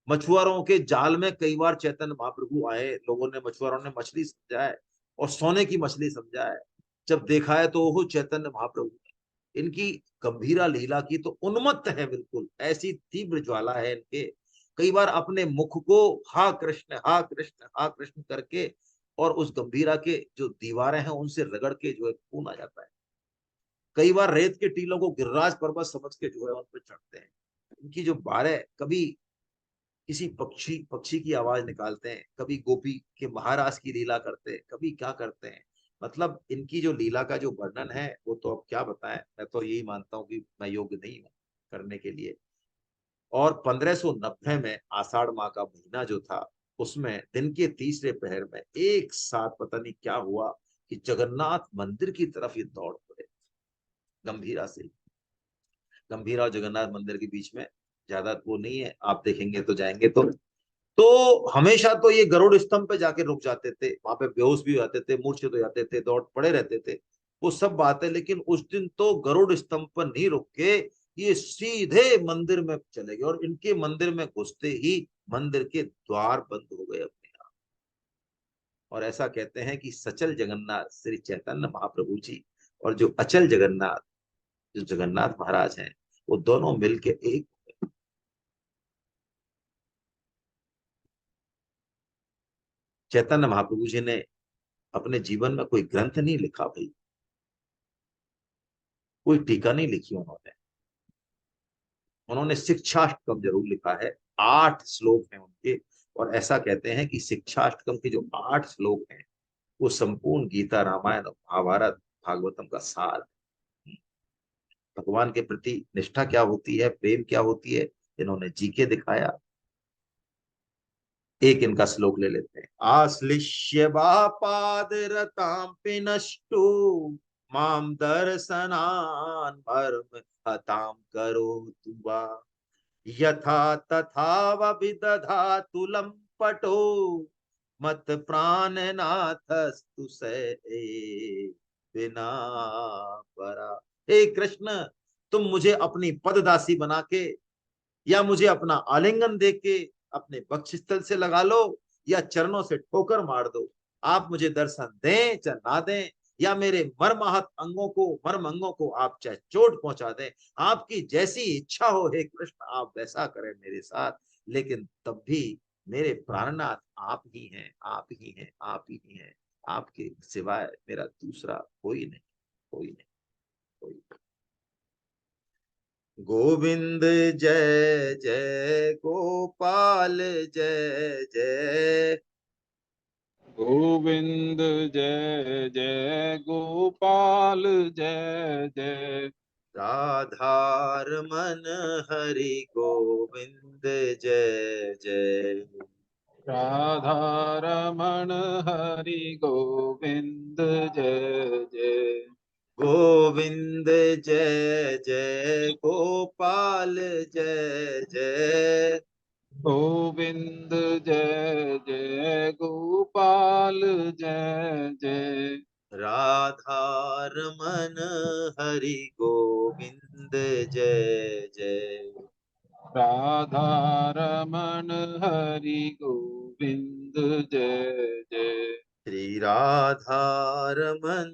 मछुआरों के जाल में कई बार चैतन्य महाप्रभु आए, लोगों ने, मछुआरों ने मछली समझा है और सोने की मछली समझा है, जब देखा है तो वो चैतन्य महाप्रभु। इनकी गंभीरा लीला की तो उन्मत्त है, बिल्कुल ऐसी तीव्र ज्वाला है इनके। कई बार अपने मुख को हा कृष्ण हा कृष्ण हा कृष्ण करके और उस गंभीरा के जो दीवारें हैं उनसे रगड़ के जो है खून आ जाता है। कई बार रेत के टीलों को गिरिराज पर्वत समझ के जो है उन पर चढ़ते हैं। इनकी जो 12, कभी किसी पक्षी पक्षी की आवाज निकालते हैं, कभी गोपी के महाराज की लीला करते हैं, कभी क्या करते हैं। मतलब इनकी जो लीला का जो वर्णन है वो तो अब क्या बताएं, मैं तो यही मानता हूँ कि मैं योग्य नहीं हूँ करने के लिए। और 1590 में आषाढ़ माह का महीना जो था, उसमें दिन के तीसरे पहर में एक साथ पता नहीं क्या हुआ कि जगन्नाथ मंदिर की तरफ ये दौड़ पड़े, गंभीरा से। गंभीरा और जगन्नाथ मंदिर के बीच में ज्यादा वो नहीं है, आप देखेंगे तो जाएंगे तो हमेशा तो ये गरुड़ स्तंभ पे जाके रुक जाते थे, वहां पे बेहोश भी हो जाते थे, मूर्छित हो जाते थे, दौड़ पड़े रहते थे, वो सब बात है। लेकिन उस दिन तो गरुड़ स्तंभ पर नहीं रुक के ये सीधे मंदिर में चले गए, और इनके मंदिर में घुसते ही मंदिर के द्वार बंद हो गए अपने आप। और ऐसा कहते हैं कि सचल जगन्नाथ श्री चैतन्य महाप्रभु जी और जो अचल जगन्नाथ, जो जगन्नाथ महाराज हैं, वो दोनों मिलके एक। चैतन्य महाप्रभु जी ने अपने जीवन में कोई ग्रंथ नहीं लिखा भाई, कोई टीका नहीं लिखी उन्होंने। उन्होंने शिक्षाष्टकम जरूर लिखा है, 8 श्लोक हैं उनके। और ऐसा कहते हैं कि शिक्षाष्टकम के जो 8 श्लोक हैं वो संपूर्ण गीता, रामायण, महाभारत, भागवतम का सार है। भगवान के प्रति निष्ठा क्या होती है, प्रेम क्या होती है, इन्होंने जी के दिखाया। एक इनका श्लोक ले लेते हैं। आश्लिष्य बापाद रताम पिनष्टु माम दर्शनान मर्म हताम करो तुवा यथा तथा विदधातु लंपटो मत प्राणनाथस्तु से बिना परा। हे कृष्ण, तुम मुझे अपनी पददासी बना के या मुझे अपना आलिंगन दे के अपने वक्षस्थल से लगा लो, या चरणों से ठोकर मार दो। आप मुझे दर्शन दें चाहे ना दें, या मेरे मर्माहत अंगों को, मर्म अंगों को आप चाहे चोट पहुंचा दें, आपकी जैसी इच्छा हो हे कृष्ण आप वैसा करें मेरे साथ। लेकिन तब भी मेरे प्राणनाथ आप ही हैं, आप ही हैं, आप ही हैं। आपके सिवाय मेरा दूसरा कोई नहीं, कोई नहीं, कोई नहीं। गोविंद जय जय गोपाल जय जय। गोविंद जय जय गोपाल जय जय। राधारमण हरि गोविंद जय जय। राधा रमण हरि गोविंद जय जय। गोविंद जय जय गोपाल जय जय। गोविंद जय जय गोपाल जय जय। राधा रमन हरि गोविंद जय जय। राधा रमण हरि गोविंद जय जय। श्री राधा रमन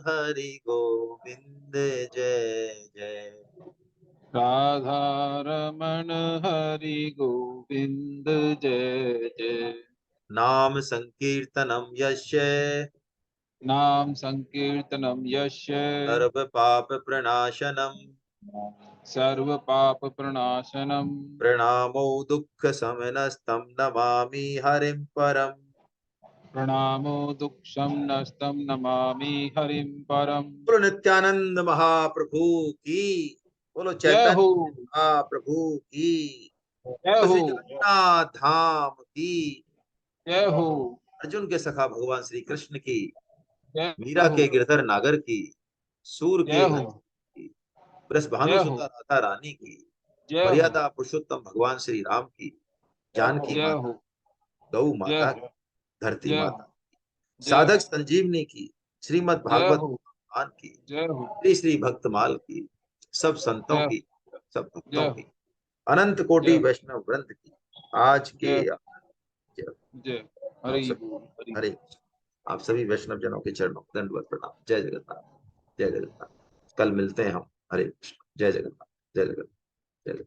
हरि गोविंद जय जय। राधा रमण हरि गोविंद जय जय। नाम संकीर्तनम यस्य नाम संकीर्तनम यस्य सर्व पाप प्रणाशनम सर्व पाप प्रणाशनम प्रणामो दुःख शमनस्तं नमामि हरिं परम। प्रणामो दुःखम नस्तम नमामि हरिं परम। बोलो नित्यानंद महाप्रभु की। बोलो जय हो। चैतन्य महाप्रभु की। जय बोलो हो। श्री जगन्नाथ धाम की। जय हो। अर्जुन के सखा भगवान श्री कृष्ण की। जय मीरा हो। के गिरधर नागर की। सूर जय के हो। भंज की। वृषभानु जय हो। सुता राधा रानी की। जय हो। मर्यादा पुरुषोत्तम भगवान श्री राम की। जानकी जय माता, हो। गौ जय माता, हो। धरती जय माता, हो। जय साधक हो। संजीवनी की, श्रीमद् जय भागवत हो। महान की, जय हो। श्री श्री भक्तमाल की, सब संतों जय की, सब भक्तों जय की, अनंत कोटि जय वैष्णव वृंद की आज के जय जय। जय। आप हरि सब बोल हरि हरे कृष्ण। आप सभी वैष्णव जनों के चरणों दंडवत प्रणाम। जय जगन्नाथ। जय जगन्नाथ। कल मिलते हैं हम। हरे कृष्ण। जय जगन्नाथ। जय जगन्नाथ।